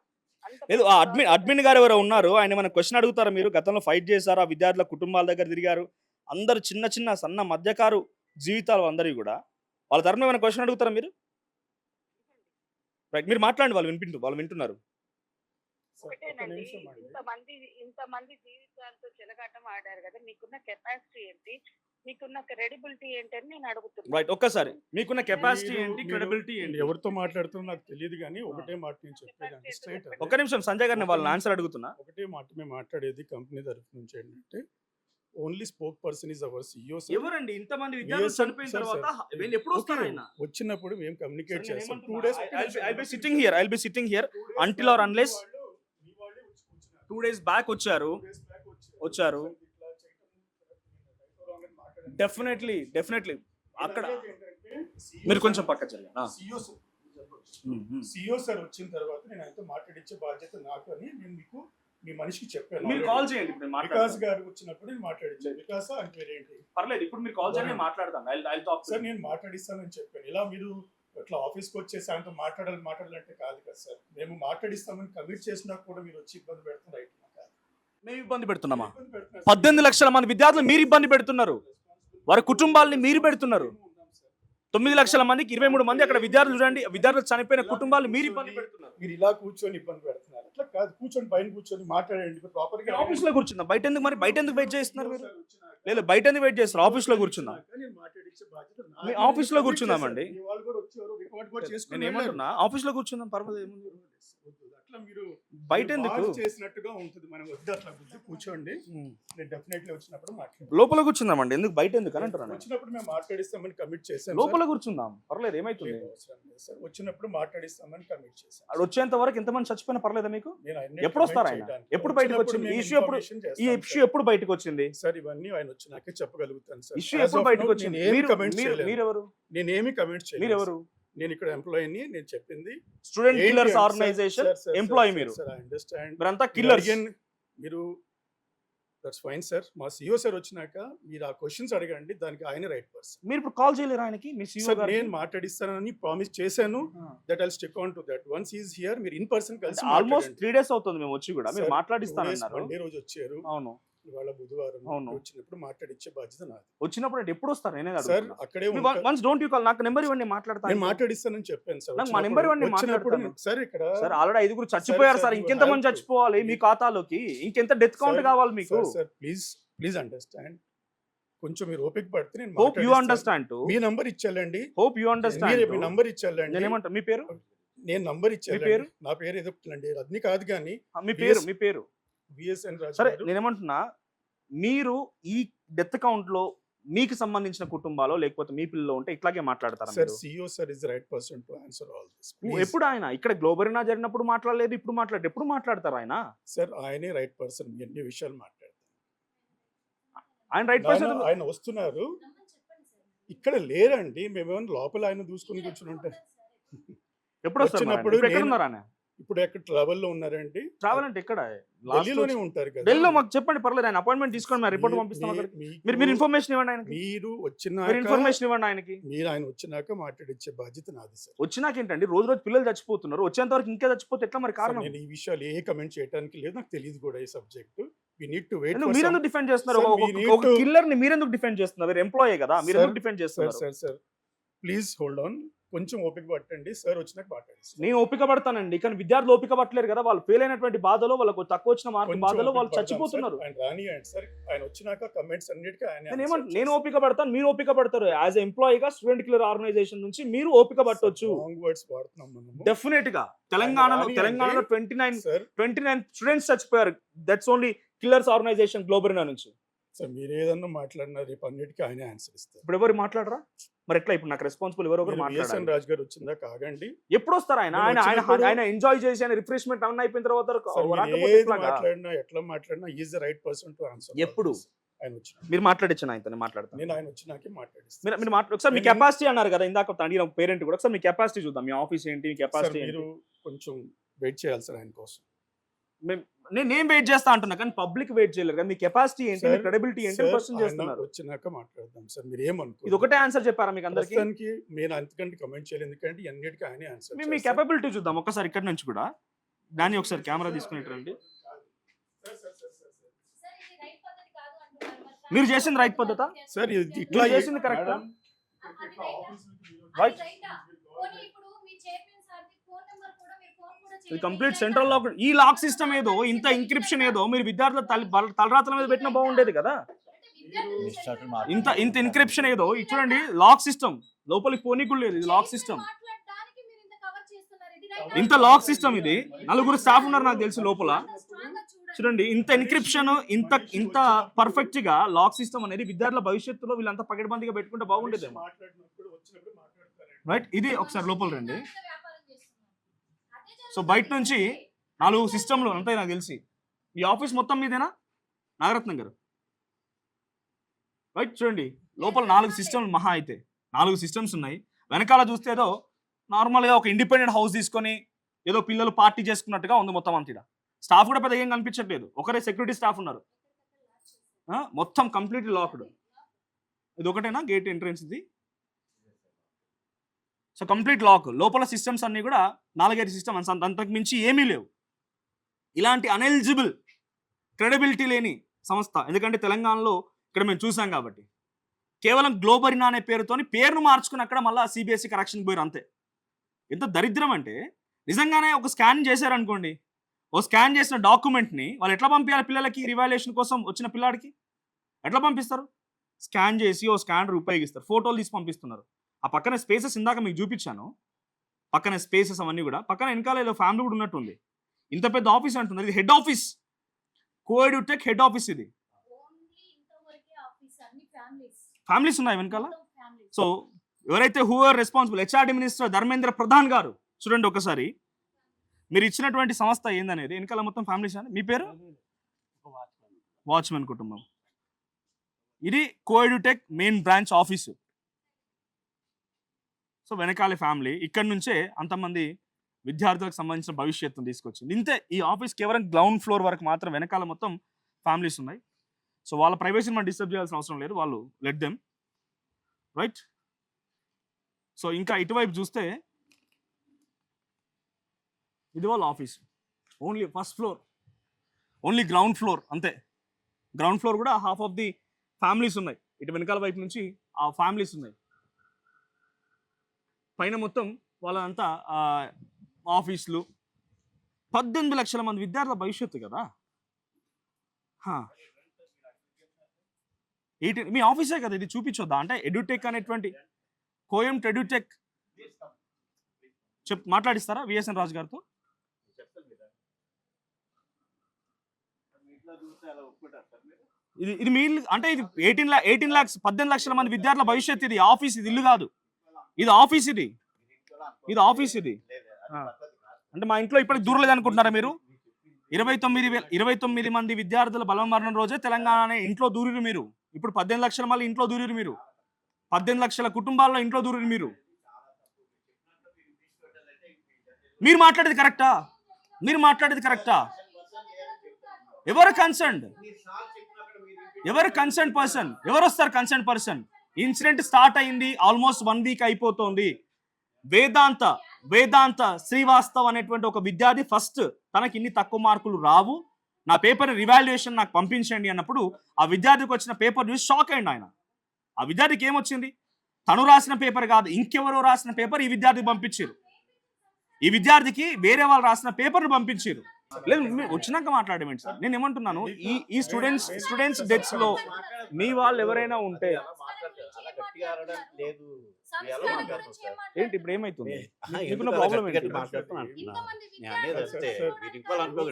లేదు, ఆ అడ్మిన్ గారు ఎవరో ఉన్నారు, ఆయన మన క్వశ్చన్ అడుగుతారా మీరు? గతంలో ఫైట్ చేశారు, ఆ విద్యార్థుల కుటుంబాల దగ్గర తిరిగారు, అందరు చిన్న చిన్న సన్న మధ్యకారు జీవితాలు అందరివి కూడా. వాళ్ళ తరఫున ఏమైనా క్వశ్చన్ అడుగుతారా మీరు? రైట్, మీరు మాట్లాడండి, వాళ్ళు వింటున్నారు. ఒకటేనండి, ఇంతమంది జీవితాలతో చెలగాటం ఆడారు కదా, మీకున్న కెపాసిటీ ఏంటి, మీకున్న క్రెడిబిలిటీ ఏంటి అని నేను అడుగుతున్నాను. రైట్, ఒక్కసారి మీకున్న కెపాసిటీ ఏంటి, క్రెడిబిలిటీ ఏంటి? ఎవరితో మాట్లాడుతున్నా నాకు తెలియదు, కానీ ఒకటే మాట నేను చెప్పేదాన్ని స్ట్రైట్. ఒక్క నిమిషం సంజయ్ గారిని వాళ్ళని ఆన్సర్ అడుగుతున్నా. ఒకటే మాట మేము మాట్లాడేది కంపెనీ తరఫు నుంచి ఏంటంటే only spoke person is our CEO. ఎవరండి ఇంతమంది విద్యార్థులు చనిపోయిన తర్వాత వీళ్ళు ఎప్పుడు వస్తారు? ఆయన వచ్చినప్పుడు మేము కమ్యూనికేట్ చేస్తాం. 2 days I'll be sitting here until or unless 2 days back వచ్చారు. డెఫినెట్లీ అక్కడ మీరు కొంచెం పక్క సిఇఓ సార్ వచ్చిన తర్వాత నేను ఆయనతో మాట్లాడించే బాధ్యత నాకు అని నేను మీకు మీ మనిషికి చెప్పాను. మీరు కాల్ చేయండి, ఇప్పుడు నేను వికాస్ గారు వచ్చినప్పుడు నేను మాట్లాడించాను. వికాస్ అని పేరేంటి? పర్లేదు, ఇప్పుడు మీరు కాల్ చేయండి, నేను మాట్లాడతాను. I'll talk సార్ నేను మాట్లాడిస్తానని చెప్పాను. ఇలా మీరు అట్లా ఆఫీస్కి వచ్చేసి ఆయనతో మాట్లాడాలంటే కాదు కదా సార్. మేము మాట్లాడిస్తామని కమిట్ చేసినా కూడా మీరు వచ్చి ఇబ్బంది పెడుతున్నారు. రైట్, మేము ఇబ్బంది పెడుతున్నామా? 18 లక్షల మంది విద్యార్థులు మీరు ఇబ్బంది పెడుతున్నారు, వారి కుటుంబాలని మీరు పెడుతున్నారు. 9 లక్షల మందికి 23 మంది అక్కడ విద్యార్థులు చూడండి, విద్యార్థులు చనిపోయిన కుటుంబాలు మీరు ఇబ్బంది పెడుతున్నారు. మీరు ఇలా కూర్చొని ఇబ్బంది పెడుతున్నారు. అట్లా కాదు, కూర్చొని పైన కూర్చొని మాట్లాడండి ప్రాపర్ గా. ఆఫీస్ లో కూర్చుందాం, బయట ఎందుకు? మరి బయట ఎందుకు వెయిట్ చేస్తున్నారు మీరు? లేదు, బయట ఎందుకు వెయిట్ చేస్తారు? ఆఫీస్ లో కూర్చుందాం, ఆఫీస్ లో కూర్చుందామండి. నేను ఏమంటున్నా, ఆఫీస్ లో కూర్చుందాం, పర్వాలేదు. అట్లా మీరు బయట ఎందుకు చేసినట్టుగా ఉంటుంది. మనం వద్దు, అట్లా వద్దు, కూర్చోండి. నేను డెఫినెట్లీ వచ్చినప్పుడు మాట్లాడతాను. లోపల కూర్చుందామండి, ఎందుకు బయట ఎందుకు అని అంటున్నాను. వచ్చినప్పుడు మేము మాట్లాడిస్తామని కమిట్ చేసాం. లోపల కూర్చుందాం, పర్లేదు, ఏమైతుంది? వచ్చినప్పుడు మాట్లాడిస్తామని కమిట్ చేశాను. అక్కడ వచ్చేంత వరకు ఎంతమంది చచ్చిపోయినా పర్లేదా మీకు? నేను ఎప్పుడు వస్తారు ఆయన? ఎప్పుడు బయటకు వచ్చింది ఈ ఇష్యూ? ఎప్పుడు బయటకు వచ్చింది సార్? ఇవన్నీ ఆయన వచ్చినాకే చెప్పగలుగుతాను సార్. ఇష్యూ ఎప్పుడు బయటకు వచ్చింది? మీరెవరు? నేనేమి కమెంట్ చేయలేదు. మీరెవరు? నేను ఇక్కడ ఎంప్లాయీని. నేను చెప్పింది స్టూడెంట్ కిల్లర్స్ ఆర్గనైజేషన్ ఎంప్లాయీ. మీరు మీరంతా కిల్లర్స్. మీరు దట్స్ ఫైన్ సార్. మా సిఇఓ సార్ వచ్చినాక మీరు ఆ క్వశ్చన్స్ అడగండి, దానికి ఆయన రైట్ పర్సన్. మీరు ఇప్పుడు కాల్ చేయలేరు ఆయనకి? మీ సిఇఓ గారు నేను మాట్లాడిస్తానని ప్రామిస్ చేశాను. That I'll stick on to that. Once is here, మీరు ఇన్ పర్సన్ కలిసి ఆల్మోస్ట్ 3 days అవుతుంది మేము వచ్చి కూడా. మీరు మాట్లాడిస్తానన్నారు. మండే రోజు వచ్చారు. అవును, ఇవాళ బుధవారం. అవును, వచ్చినప్పుడు మాట్లాడించే బాధ్యత నాది. వచ్చినప్పుడు ఎప్పుడు వస్తారు? నేనే సార్ అక్కడే వన్స్ డోంట్ యు కాల్, నాకు నెంబర్ ఇవ్వండి, మాట్లాడతాను. నేను మాట్లాడిస్తానని చెప్పాను సార్. నాకు మా నెంబర్ ఇవ్వండి, మాట్లాడతాను. సార్ ఇక్కడ సార్ ఆల్రెడీ 5 చచ్చిపోయారు సార్, ఇంకెంత మంది చచ్చిపోవాలి మీ ఖాతాలోకి? ఇంకెంత డెత్ కౌంట్ కావాలి మీకు? Sir please understand. కొంచెం మీరు ఓపిక పడితే నేను హోప్ యు అండర్స్టాండ్. మీ నంబర్ ఇచ్చాలండి. Hope you understand. మీ నంబర్ ఇచ్చాలండి. నేను ఏమంటా, మీ పేరు? నేను నంబర్ ఇచ్చాను. నా పేరు ఏదో అండి, అది కాదు కానీ మీ పేరు విఎస్ఎన్ రాజు. సరే, నేనేమంటున్నా, మీరు ఈ డెత్ కౌంట్ లో మీకు సంబంధించిన కుటుంబాలు లేకపోతే మీ పిల్లలు ఉంటే ఇట్లాగే మాట్లాడతారా? Sir CEO sir is the right person to answer all this. ఎప్పుడు ఆయన ఇక్కడ గ్లోబరీనా జరిగినప్పుడు మాట్లాడలేదు, ఇప్పుడు ఎప్పుడు మాట్లాడతారు ఆయన? సార్ ఆయనే రైట్ పర్సన్, అన్ని విషయాలు మాట్లాడతారు. ఆయన రైట్ పర్సన్. ఆయన వస్తున్నారు, ఇక్కడ లేరండి. మేమేమన్నా లోపల ఆయన దూసుకొని కూర్చుని ఉంటారు. ఎప్పుడు వస్తున్నప్పుడు ఎక్కడ ఉన్నారు ఆయన? ఇప్పుడు ఎక్కడ ట్రావెల్ లో ఉన్నారండి? ట్రావెల్ అంటే ఎక్కడ? ఢిల్లీలోనే ఉంటారు కదా. ఢిల్లీలో మాకు చెప్పండి, పర్లేదు. ఆయన అపాయింట్మెంట్ తీసుకోండి, మేము రిపోర్ట్ పంపిస్తాం. మీరు ఇన్ఫర్మేషన్ ఇవ్వండి ఆయనకి. మీరు ఇన్ఫర్మేషన్ ఇవ్వండి ఆయనకి. మీరు ఆయన వచ్చినాక మాట్లాడించే బాధ్యత నాది సార్. వచ్చినాక ఏంటండి, రోజు పిల్లలు చచ్చిపోతున్నారు, వచ్చేంత వరకు ఇంకా చచ్చిపోతే ఎట్లా మరి? కారణం నేను ఈ విషయాలు ఏ కమెంట్ చేయడానికి లేదు, నాకు తెలియదు కూడా ఈ subject. We need to wait. మీరెందుకు డిఫెండ్ చేస్తున్నారు? ఒక కిల్లర్ ని మీరెందుకు డిఫెండ్ చేస్తున్నారు? మీరు ఎంప్లాయీ కదా, మీరు ఎందుకు డిఫెండ్ చేస్తున్నారు? Sir please hold on. కొంచెం ఓపిక పట్టండి, సార్ వచ్చినాక మాట్లాడిస్తాను. నేను ఓపిక పడతానండి, కానీ విద్యార్థులు ఓపిక పట్టలేరు కదా. వాళ్ళు ఫెయిల్ అయినటువంటి బాధలో, వాళ్ళకు తక్కువ వచ్చిన మార్కు కొంచెం బాధలో ఓపిక వాళ్ళు పడదాం చచ్చిపోతున్నారు. సార్. ఆయన రానియండి సార్, ఆయన వచ్చినాక కమెంట్స్ అన్నిటికీ ఆయన నేను ఓపిక పడతాను, మీరు ఓపిక పడతారు. యాజ్ ఎంప్లాయీగా స్టూడెంట్ కిల్లర్ ఆర్గనైజేషన్ నుంచి మీరు ఓపిక పట్టొచ్చు. రాంగ్ వర్డ్స్ వాడుతున్నాం మనము. డెఫినెట్ గా తెలంగాణలో సార్ 29 స్టూడెంట్స్ చచ్చిపోయారు. That's only killers organization Globarena నుంచి. సార్ మీరు ఏదన్నా మాట్లాడినా రేపు అన్నిటికీ ఆయనే ఆన్సర్ ఇస్తారు. ఇప్పుడు ఎవరు మాట్లాడరా? మరి ఎట్లా ఇప్పుడు నాకు రెస్పాన్సిబుల్ ఎవరో ఒకరు విఎస్ఎన్ మాట్లాడాలి. రాజు గారు వచ్చిందా కాగండి. ఎప్పుడు వస్తారు ఆయన? నేను ఆయన ఆయన వచ్చినప్పుడు- ఆయన ఎంజాయ్ చేసి ఆయన రిఫ్రెష్మెంట్ అన్న అయిపోయిన తర్వాత సార్ మీరు రాకపోతే ఏది ఎట్లాగా? మాట్లాడినా ఎట్లా మాట్లాడినా is the right person to answer. ఎప్పుడు? ఆయన వచ్చిన మీరు మాట్లాడించిన ఆయనతో మాట్లాడతాను. నేను ఆయన వచ్చినాకే మాట్లాడిస్తాను. మీరు మీరు ఒకసారి మీ నేను- కెపాసిటీ అన్నారు కదా ఇందాక అడిగిన పేరెంట్ కూడా, ఒకసారి మీ కెపాసిటీ చూద్దాం. మీ ఆఫీస్ ఏంటి, మీ సార్ కెపాసిటీ మీరు కొంచెం వెయిట్ చేయాలి సార్ ఆయన కోసం. నేను వెయిట్ చేస్తా అంటున్నా, కానీ పబ్లిక్ వెయిట్ చేయలేరు కదా. మీ కెపాసిటీ ఏంటి, మీ సార్, క్రెడిబిలిటీ ఏంటి సార్, క్వశ్చన్ ఆయన చేస్తున్నారు. వచ్చినాక మాట్లాడదాం సార్. మీరు ఏమనుకో ఇది ఒకటే ఆన్సర్ చెప్పారా మీకు అందరికి? ప్రస్తుతానికి నేను అంతకంటే కమెంట్ చేయలేదు, ఎందుకంటే అన్నిటికీ ఆయనే ఆన్సర్. మీ కెపబిలిటీ చూద్దాం ఒకసారి ఇక్కడ నుంచి కూడా. దాన్ని ఒకసారి కెమెరా తీసుకునేటండి. మీరు చేసింది రైట్ పద్ధతా? సార్ ఇది ఇట్లా మీరు చేసింది కరెక్టా? రైట్. ఇది కంప్లీట్ సెంట్రల్ లాక్. ఈ లాక్ సిస్టమ్ ఏదో, ఇంత ఇంక్రిప్షన్ ఏదో మీరు విద్యార్థుల తలరాతల మీద పెట్టినా బాగుండేది కదా. ఇంత ఇంత ఇన్క్రిప్షన్ ఏదో ఇది చూడండి, లాక్ సిస్టమ్ లోపలికి పోనీకు లేదు. ఇది లాక్ సిస్టమ్, ఇంత లాక్ సిస్టమ్. ఇది నలుగురు స్టాఫ్ ఉన్నారు నాకు తెలిసి లోపల. చూడండి ఇంత ఎన్క్రిప్షన్, ఇంత ఇంత పర్ఫెక్ట్ గా లాక్ సిస్టమ్ అనేది విద్యార్థుల భవిష్యత్తులో వీళ్ళంతా పకడ్బందీగా పెట్టుకుంటే బాగుండేదేమో. మాట్లాడినప్పుడు వచ్చినప్పుడు మాట్లాడతారు. రైట్, ఇది ఒకసారి లోపల రండి. సో బయట నుంచి 4 సిస్టమ్లు అంతే నాకు తెలిసి. ఈ ఆఫీస్ మొత్తం మీదేనా నాగరత్నం గారు? రైట్, చూడండి లోపల 4 సిస్టమ్లు మహా అయితే 4 సిస్టమ్స్ ఉన్నాయి. వెనకాల చూస్తే ఏదో నార్మల్గా ఒక ఇండిపెండెంట్ హౌస్ తీసుకొని ఏదో పిల్లలు పార్టీ చేసుకున్నట్టుగా ఉంది మొత్తం అంతా. స్టాఫ్ కూడా పెద్ద ఏం కనిపించట్లేదు, ఒకరే సెక్యూరిటీ స్టాఫ్ ఉన్నారు. మొత్తం కంప్లీట్ లాక్డ్. ఇది ఒకటేనా గేట్ ఎంట్రన్స్ ఇది? So complete lock. లోపల సిస్టమ్స్ అన్నీ కూడా 4-5 సిస్టమ్స్, అంతకు మించి ఏమీ లేవు. ఇలాంటి అన్ఎలిజిబుల్, క్రెడిబిలిటీ లేని సంస్థ. ఎందుకంటే తెలంగాణలో ఇక్కడ మేము చూసాం కాబట్టి. కేవలం గ్లోబరీనా అనే పేరుతోని పేరును మార్చుకుని అక్కడ మళ్ళీ సిబిఎస్ఈ కరెక్షన్కి పోయారు అంతే. ఎంత దరిద్రం అంటే, నిజంగానే ఒక స్కాన్ చేశారనుకోండి, ఓ స్కాన్ చేసిన డాక్యుమెంట్ని వాళ్ళు ఎట్లా పంపించాలి పిల్లలకి? రివాల్యుయేషన్ కోసం వచ్చిన పిల్లాడికి ఎట్లా పంపిస్తారు? స్కాన్ చేసి ఓ స్కానర్ ఉపయోగిస్తారు, ఫోటోలు తీసి పంపిస్తున్నారు. ఆ పక్కన స్పేసెస్ ఇందాక మీకు చూపించాను, పక్కన స్పేసెస్ అవన్నీ కూడా. పక్కన వెనకాల ఏదో ఫ్యామిలీ కూడా ఉన్నట్టుంది. ఇంత పెద్ద ఆఫీస్ అంటుంది, ఇది head office, Coedutech head office. ఇది ఫ్యామిలీస్ ఉన్నాయి వెనకాల. సో ఎవరైతే who are responsible, HRD minister Dharmendra Pradhan garu, చూడండి ఒకసారి మీరు ఇచ్చినటువంటి సంస్థ ఏందనేది. వెనకాల మొత్తం ఫ్యామిలీస్. మీ పేరు? వాచ్మెన్ కుటుంబం. ఇది కోఎడ్యుటెక్ మెయిన్ బ్రాంచ్ ఆఫీసు. సో వెనకాల ఫ్యామిలీ. ఇక్కడ నుంచే అంతమంది విద్యార్థులకు సంబంధించిన భవిష్యత్తును తీసుకొచ్చింది. ఇంతే, ఈ ఆఫీస్ కేవలం గ్రౌండ్ ఫ్లోర్ వరకు మాత్రం, వెనకాల మొత్తం ఫ్యామిలీస్ ఉన్నాయి. సో వాళ్ళ ప్రైవసీని మనం డిస్టర్బ్ చేయాల్సిన అవసరం లేదు, వాళ్ళు లెట్ దెమ్. రైట్. సో ఇంకా ఇటువైపు చూస్తే ఇది వాళ్ళ office. Only first floor, only ground floor అంతే. గ్రౌండ్ ఫ్లోర్ కూడా హాఫ్ ఆఫ్ ది ఫ్యామిలీస్ ఉన్నాయి. ఇటు వెనకాల వైపు నుంచి ఆ ఫ్యామిలీస్ ఉన్నాయి. పైన మొత్తం వాళ్ళంతా ఆఫీసులు. 18 లక్షల మంది విద్యార్థుల భవిష్యత్తు కదా. మీ ఆఫీసే కదా ఇది, చూపించొద్దా? అంటే ఎడ్యుటెక్ అనేటువంటి కోయంట్ ఎడ్యుటెక్ మాట్లాడిస్తారా విఎస్ఎన్ రాజు గారితో? ఇది మీ ఇల్లు అంటే, ఇది 18 lakhs 18 లక్షల మంది విద్యార్థుల భవిష్యత్తు. ఇది ఆఫీస్, ఇది ఇల్లు కాదు. ఇది ఆఫీస్, ఇది ఆఫీస్. ఇది అంటే మా ఇంట్లో ఇప్పటికి దూరలేదు అనుకుంటున్నారా మీరు? 29 మంది విద్యార్థుల బలమరణం రోజే తెలంగాణ ఇంట్లో దూరిరు మీరు. ఇప్పుడు 18 లక్షల మళ్ళీ ఇంట్లో దూరిరు మీరు. 18 లక్షల కుటుంబాల్లో ఇంట్లో దూరిరు మీరు. మీరు మాట్లాడేది కరెక్టా? మీరు మాట్లాడేది కరెక్టా? ఎవరు కన్సర్న్డ్? ఎవరు కన్సర్న్ పర్సన్? ఎవరు వస్తారు కన్సర్న్ పర్సన్? ఇన్సిడెంట్ స్టార్ట్ అయింది, ఆల్మోస్ట్ 1 వీక్ అయిపోతుంది. వేదాంత శ్రీవాస్తవ్ అనేటువంటి ఒక విద్యార్థి ఫస్ట్ తనకి ఇన్ని తక్కువ మార్కులు రావు, నా పేపర్ రివాల్యుయేషన్ నాకు పంపించండి అన్నప్పుడు ఆ విద్యార్థికి వచ్చిన పేపర్ చూసి షాక్ అయ్యింది ఆయన. ఆ విద్యార్థికి ఏమొచ్చింది? తను రాసిన పేపర్ కాదు, ఇంకెవరో రాసిన పేపర్ ఈ విద్యార్థికి పంపించారు. ఈ విద్యార్థికి వేరే వాళ్ళు రాసిన పేపర్ను పంపించారు. లేదు మీరు వచ్చినాక మాట్లాడేమండి సార్. నేను ఏమంటున్నాను, ఈ స్టూడెంట్స్ డెత్స్ లో మీ వాళ్ళు ఎవరైనా ఉంటే ఏంటి ఇప్పుడు ఏమైతుంది? మీకున్న ప్రాబ్లం ఏంటి?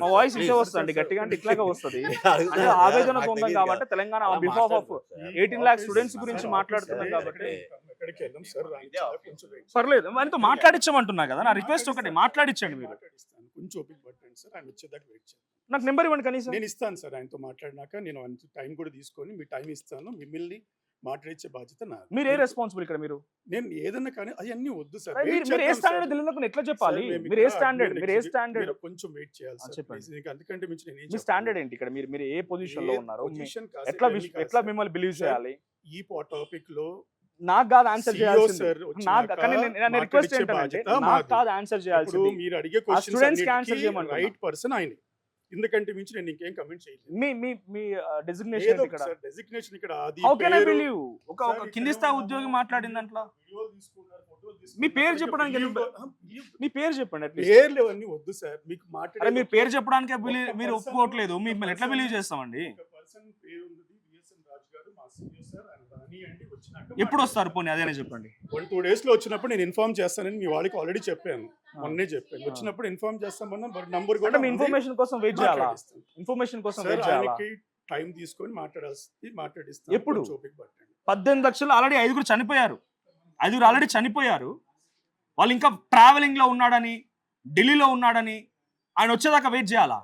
మా వాయిస్ ఇట్లా వస్తుంది గట్టిగా, అంటే ఇట్లాగా వస్తుంది. అంటే ఆవేదనతో ఉందాం కాబట్టి Telangana behalf of 18 lakh students గురించి మాట్లాడుతున్నాం కాబట్టి పర్లేదు, ఆయనతో మాట్లాడించమంటున్నా కదా. నా రిక్వెస్ట్ ఒకటి, మాట్లాడించండి మీరు. కొంచెం ఓపిక పట్టండి సార్, ఆయన వచ్చేదాకా వెయిట్ చేయండి. నాకు నెంబర్ ఇవ్వండి కనీసం. నేను ఇస్తాను సార్, ఆయనతో మాట్లాడినాక నేను టైం కూడా తీసుకొని మీ టైం ఇస్తాను, మిమ్మల్ని మాట్లాడించే బాధ్యత నాది. మీరు ఏ రెస్పాన్సిబుల్ ఇక్కడ? మీరు నేను ఏదన్నా కానీ అవన్నీ వద్దు సార్. మీరు ఏ స్టాండర్డ్ తెలియదు ఎట్లా చెప్పాలి? మీరు ఏ స్టాండర్డ్ కొంచెం వెయిట్ చేయాలి సార్, చెప్పండి. అందుకంటే మించి నేను మీ స్టాండర్డ్ ఏంటి ఇక్కడ? మీరు ఏ పొజిషన్ లో ఉన్నారు? ఎట్లా మిమ్మల్ని బిలీవ్ చేయాలి? ఈ టాపిక్ లో నాకు కాదు ఆన్సర్ చేయాల్సింది. నాకు రిక్వెస్ట్ ఏంటంటే నాకు కాదు ఆన్సర్ చేయాల్సింది, మీరు అడిగే స్టూడెంట్స్ కి ఆన్సర్ చేయమంటారు. రైట్ పర్సన్ ఆయన, ఎందుకంటే మించి నేను ఇంకేం కమెంట్ చేయలేదు. మీ డెసిగ్నేషన్ ఇక్కడ, డెసిగ్నేషన్ ఇక్కడ అది హౌ కెన్ ఐ బిలీవ్? ఒక కింది స్థాయి ఉద్యోగి మాట్లాడింది దాంట్లో మీ పేరు చెప్పడానికి మీ పేరు చెప్పండి. పేర్లు అవన్నీ వద్దు సార్, మీకు మాట్లాడే మీరు పేరు చెప్పడానికి మీరు ఒప్పుకోవట్లేదు, మిమ్మల్ని ఎట్లా బిలీవ్ చేస్తామండి? ఎప్పుడు వస్తారు పోనీ అదేనే చెప్పండి. 1-2 days లో వచ్చినప్పుడు నేను ఇన్ఫార్మ్ చేస్తానని మీ వాళ్ళకి ఆల్రెడీ చెప్పాను, మొన్నే చెప్పాను. వచ్చినప్పుడు ఇన్ఫార్మ్ చేస్తామన్నా నంబర్ కూడా మీ ఇన్ఫర్మేషన్ కోసం వెయిట్ చేయాలా? ఇన్ఫర్మేషన్ కోసం వెయిట్ చేయాలా? టైం తీసుకొని మాట్లాడిస్తాను. ఎప్పుడు? 18 లక్షలు ఆల్రెడీ 5 చనిపోయారు. 5 ఆల్రెడీ చనిపోయారు. వాళ్ళు ఇంకా ట్రావెలింగ్ లో ఉన్నాడని, ఢిల్లీలో ఉన్నాడని ఆయన వచ్చేదాకా వెయిట్ చేయాలా?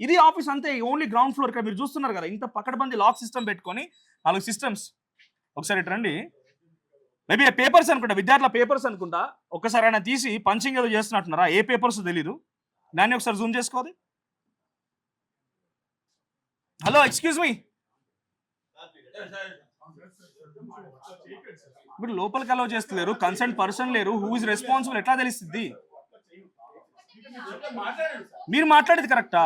ఇది ఆఫీస్ అంతే, ఓన్లీ గ్రౌండ్ ఫ్లోర్. ఇక్కడ మీరు చూస్తున్నారు కదా, ఇంత పక్కడబంది లాక్ సిస్టమ్ పెట్టుకొని 4 సిస్టమ్స్. ఒకసారి ఇటు రండి. మేబీ పేపర్స్ అనుకుంటా, విద్యార్థుల పేపర్స్ అనుకుంటా. ఒకసారి ఆయన తీసి పంచింగ్ ఏదో చేస్తున్నట్టున్నారా? ఏ పేపర్స్ తెలీదు. దాన్ని ఒకసారి జూమ్ చేసుకోవాలి. Hello, excuse me. మీరు లోపలికి అలౌ చేస్తలేరు, కన్సర్న్ పర్సన్ లేరు, హూ ఇస్ రెస్పాన్సిబుల్ ఎట్లా తెలుస్తుంది? మీరు మాట్లాడేది కరెక్టా?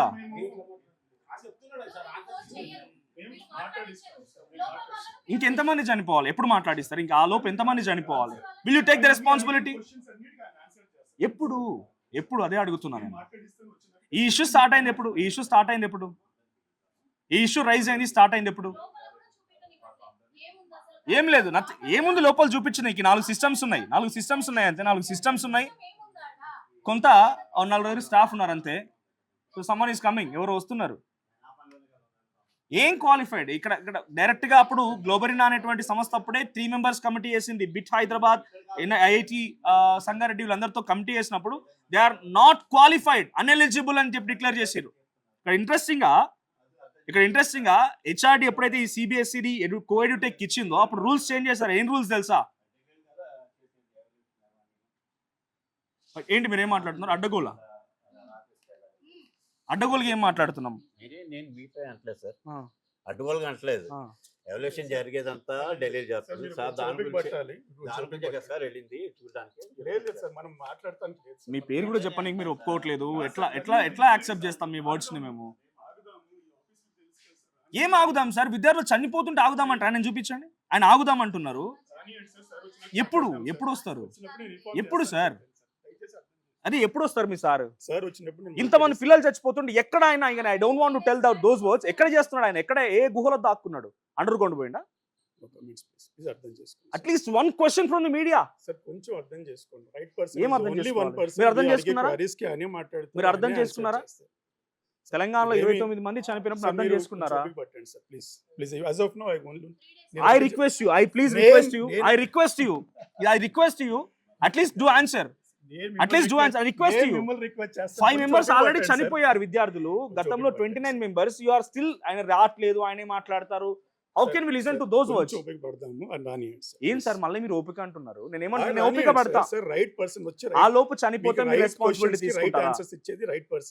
ఇంకెంతమంది చనిపోవాలి? ఎప్పుడు మాట్లాడిస్తారు? ఇంకా ఆ లోపు ఎంతమంది చనిపోవాలి? Will you take the responsibility? ఎప్పుడు అదే అడుగుతున్నాను. ఈ ఇష్యూ స్టార్ట్ అయింది ఎప్పుడు? ఈ ఇష్యూ రైజ్ అయింది, స్టార్ట్ అయింది ఎప్పుడు? ఏం లేదు, ఏముంది లోపల చూపించిన. 4 సిస్టమ్స్ ఉన్నాయి. 4 సిస్టమ్స్ ఉన్నాయి అంతే. 4 సిస్టమ్స్ ఉన్నాయి. కొంత 4 స్టాఫ్ ఉన్నారు అంతే. సో సమ్మన్ ఈస్ కమింగ్, ఎవరు వస్తున్నారు. ఏం క్వాలిఫైడ్ ఇక్కడ డైరెక్ట్ గా అప్పుడు గ్లోబరినా అనేటువంటి సంస్థ అప్పుడే 3 members కమిటీ వేసింది. బిట్ హైదరాబాద్, ఐఐటి సంగారెడ్డి వీళ్ళందరితో కమిటీ వేసినప్పుడు they are not qualified, uneligible అని చెప్పి డిక్లేర్ చేశారు. ఇక్కడ ఇంట్రెస్టింగ్ గా హెచ్ఆర్డి ఎప్పుడైతే ఈ సిబిఎస్ఈడి కోఎడ్యుటెక్ ఇచ్చిందో అప్పుడు రూల్స్ చేంజ్ చేశారు. ఏం రూల్స్ తెలుసా? ఏంటి మీరేం మాట్లాడుతున్నారు? అడ్డగోలుగా ఏం మాట్లాడుతున్నాం? నేను మీతో అంటలేదు సార్, అడ్డగోలుగా అంటలేదు. ఎవల్యూషన్ జరిగేదంతా ఢిల్లీ చేస్తుంది సార్, దాని గురించి సార్ వెళ్ళింది చూడడానికి. మనం మాట్లాడతానికి మీ పేరు కూడా చెప్పడానికి మీరు ఒప్పుకోవట్లేదు. ఎట్లా యాక్సెప్ట్ చేస్తాం మీ వర్డ్స్ ని? మేము ఏం ఆగుదాం సార్? విద్యార్థులు చనిపోతుంటే ఆగుదామంటారా? నేను చూపించండి. ఆయన ఆగుదామంటున్నారు. ఎప్పుడు వస్తారు? ఎప్పుడు సార్? అది ఎప్పుడు వస్తారు మీ సార్? ఇంతమంది పిల్లలు చచ్చిపోతుంటే ఎక్కడ ఆయన I don't want to tell those words. ఎక్కడ చేస్తున్నాడు ఆయన? ఎక్కడ ఏ గుహలో దాక్కున్నాడు? అండర్ గ్రౌండ్ పోయిండా? At least 1 question from the media. కొంచెం అర్థం చేసుకోండి. Right person. ఏం అర్థం చేసుకోవాలి? మీరు అర్థం చేసుకున్నారా? తెలంగాణలో 29 మంది చనిపోయినప్పుడు అర్థం చేసుకున్నారా? I request you at least do answer. I request you. 5 members already చనిపోయారు విద్యార్థులు. గతంలో 29 members. యు ఆర్ స్టిల్ ఆయన రావట్లేదు, ఆయనే మాట్లాడతారు. How can we listen to those words? ఏం సార్ మళ్ళీ మీరు ఓపిక అంటున్నారు? నేను ఓపిక పడతా. ఆ లోపు చనిపోతే మీరు రెస్పాన్సిబిలిటీ తీసుకుంటారా?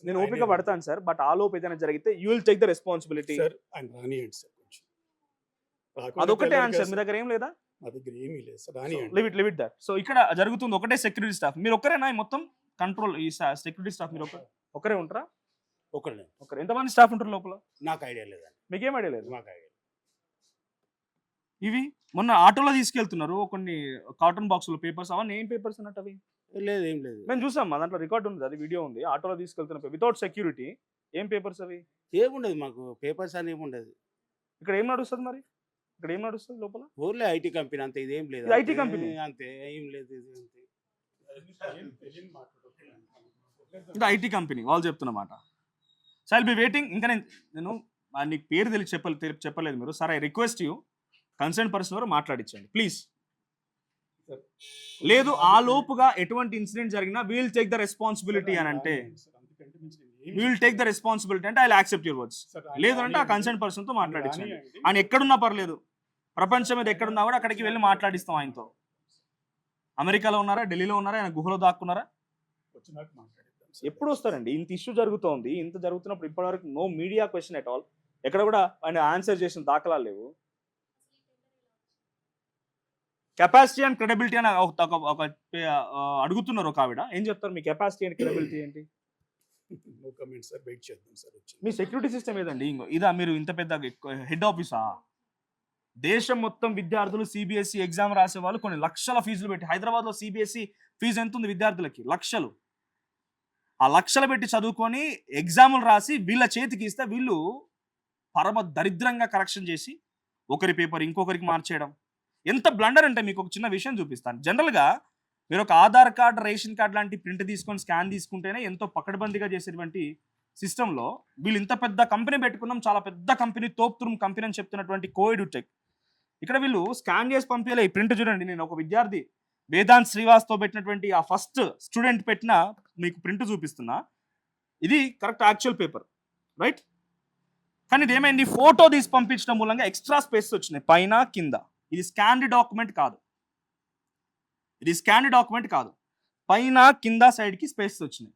నేను ఓపిక పడతాను సార్, బట్ ఆ లోపు ఏదైనా జరిగితే you will take the responsibility. అదొకటే ఆన్సర్. మీ దగ్గర ఏం లేదా? Live it that. సో ఇక్కడ జరుగుతుంది ఒకటే సెక్యూరిటీ స్టాఫ్. మీరు ఒక్కరేనా మొత్తం కంట్రోల్? ఈ సెక్యూరిటీ స్టాఫ్ మీరు ఒకరే ఉంటారా? ఒకరే. ఎంతమంది స్టాఫ్ ఉంటారు లోపల? నాకు ఐడియా లేదండి. మీకేం ఐడియా లేదు? మాకు ఐడియా. ఇవి మొన్న ఆటోలో తీసుకెళ్తున్నారు కొన్ని కాటన్ బాక్సులు పేపర్స్, అవన్నీ ఏం పేపర్స్ అన్నట్టు అవి? లేదు ఏం లేదు, మేము చూసాం, మా దాంట్లో రికార్డ్ ఉంది, అది వీడియో ఉంది. ఆటోలో తీసుకెళ్తున్న వితౌట్ సెక్యూరిటీ ఏం పేపర్స్ అవి? ఏముండదు మాకు పేపర్స్ అని ఏముండదు. ఇక్కడ ఏం నడుస్తుంది మరి? ఇక్కడ ఏం నడుస్తుంది లోపల? ఊర్లో ఐటీ కంపెనీ అంతే, ఇదేం లేదు. ఇది IT కంపెనీ? అంతే, ఏం లేదు, ఇది అంతే. తెలియని మాట్లాడుతున్నాను. ఇది ఐటీ కంపెనీ వాళ్ళు చెప్తున్నమాట. So I'll be waiting. ఇంకా నేను నీకు పేరు తెలిసి చెప్పలేదు మీరు. Sir, I request you, concern person ఎవరు మాట్లాడించండి ప్లీజ్. లేదు ఆ లోపుగా ఎటువంటి ఇన్సిడెంట్ జరిగినా వీల్ టేక్ ద రెస్పాన్సిబిలిటీ అని అంటే, వీల్ టేక్ ద రెస్పాన్సిబిలిటీ అంటే ఐ యాక్సెప్ట్ యువర్ వర్డ్స్. లేదు అంటే ఆ కన్సర్న్ పర్సన్ తో మాట్లాడించండి. ఆయన ఎక్కడున్నా పర్లేదు, ప్రపంచం మీద ఎక్కడున్నా కూడా అక్కడికి వెళ్ళి మాట్లాడిస్తాం ఆయనతో. అమెరికాలో ఉన్నారా, ఢిల్లీలో ఉన్నారా, ఆయన గుహలో దాక్కున్నారా? వచ్చినాక మాట్లాడిద్దాం. ఎప్పుడు వస్తారండి? ఇంత ఇష్యూ జరుగుతోంది, ఇంత జరుగుతున్నప్పుడు ఇప్పటివరకు no media question at all. ఎక్కడ కూడా ఆయన ఆన్సర్ చేసిన దాఖలాలు లేవు. కెపాసిటీ అండ్ క్రెడిబిలిటీ అని ఒక అడుగుతున్నారు ఒక ఆవిడ. ఏం చెప్తారు? మీ కెపాసిటీ అండ్ క్రెడిబిలిటీ ఏంటి? నో కమెంట్ సార్, వెయిట్ చేద్దాం సార్. మీ సెక్యూరిటీ సిస్టమ్ ఏదండి? ఇదా మీరు ఇంత పెద్ద హెడ్ ఆఫీసా? దేశం మొత్తం విద్యార్థులు సిబిఎస్ఈ ఎగ్జామ్ రాసే వాళ్ళు కొన్ని లక్షల ఫీజులు పెట్టి, హైదరాబాద్లో సిబిఎస్ఈ ఫీజు ఎంత ఉంది విద్యార్థులకి? లక్షలు. ఆ లక్షలు పెట్టి చదువుకొని ఎగ్జాములు రాసి వీళ్ళ చేతికి ఇస్తే వీళ్ళు పరమ దరిద్రంగా కరెక్షన్ చేసి ఒకరి పేపర్ ఇంకొకరికి మార్చేయడం. ఎంత బ్లండర్ అంటే మీకు ఒక చిన్న విషయం చూపిస్తాను. జనరల్గా మీరు ఒక ఆధార్ కార్డ్, రేషన్ కార్డ్ లాంటి ప్రింట్ తీసుకొని స్కాన్ తీసుకుంటేనే ఎంతో పకడ్బందీగా చేసేటువంటి సిస్టంలో వీళ్ళు ఇంత పెద్ద కంపెనీ పెట్టుకున్నాం, చాలా పెద్ద కంపెనీ, తోప్తురుం కంపెనీ అని చెప్తున్నటువంటి కోఎడ్యుటెక్. ఇక్కడ వీళ్ళు స్కాన్ చేసి పంపించలే. ఈ ప్రింట్ చూడండి, నేను ఒక విద్యార్థి వేదాంత్ శ్రీవాస్తో పెట్టినటువంటి ఆ ఫస్ట్ స్టూడెంట్ పెట్టిన మీకు ప్రింట్ చూపిస్తున్నా. ఇది కరెక్ట్ యాక్చువల్ పేపర్, రైట్? కానీ ఇది ఏమైంది, ఫోటో తీసి పంపించడం మూలంగా ఎక్స్ట్రా స్పేస్ వచ్చినాయి పైన కింద. ఇది స్కాన్డ్ డాక్యుమెంట్ కాదు, ఇది స్కాన్డ్ డాక్యుమెంట్ కాదు, పైన కింద సైడ్కి స్పేస్ వచ్చినాయి.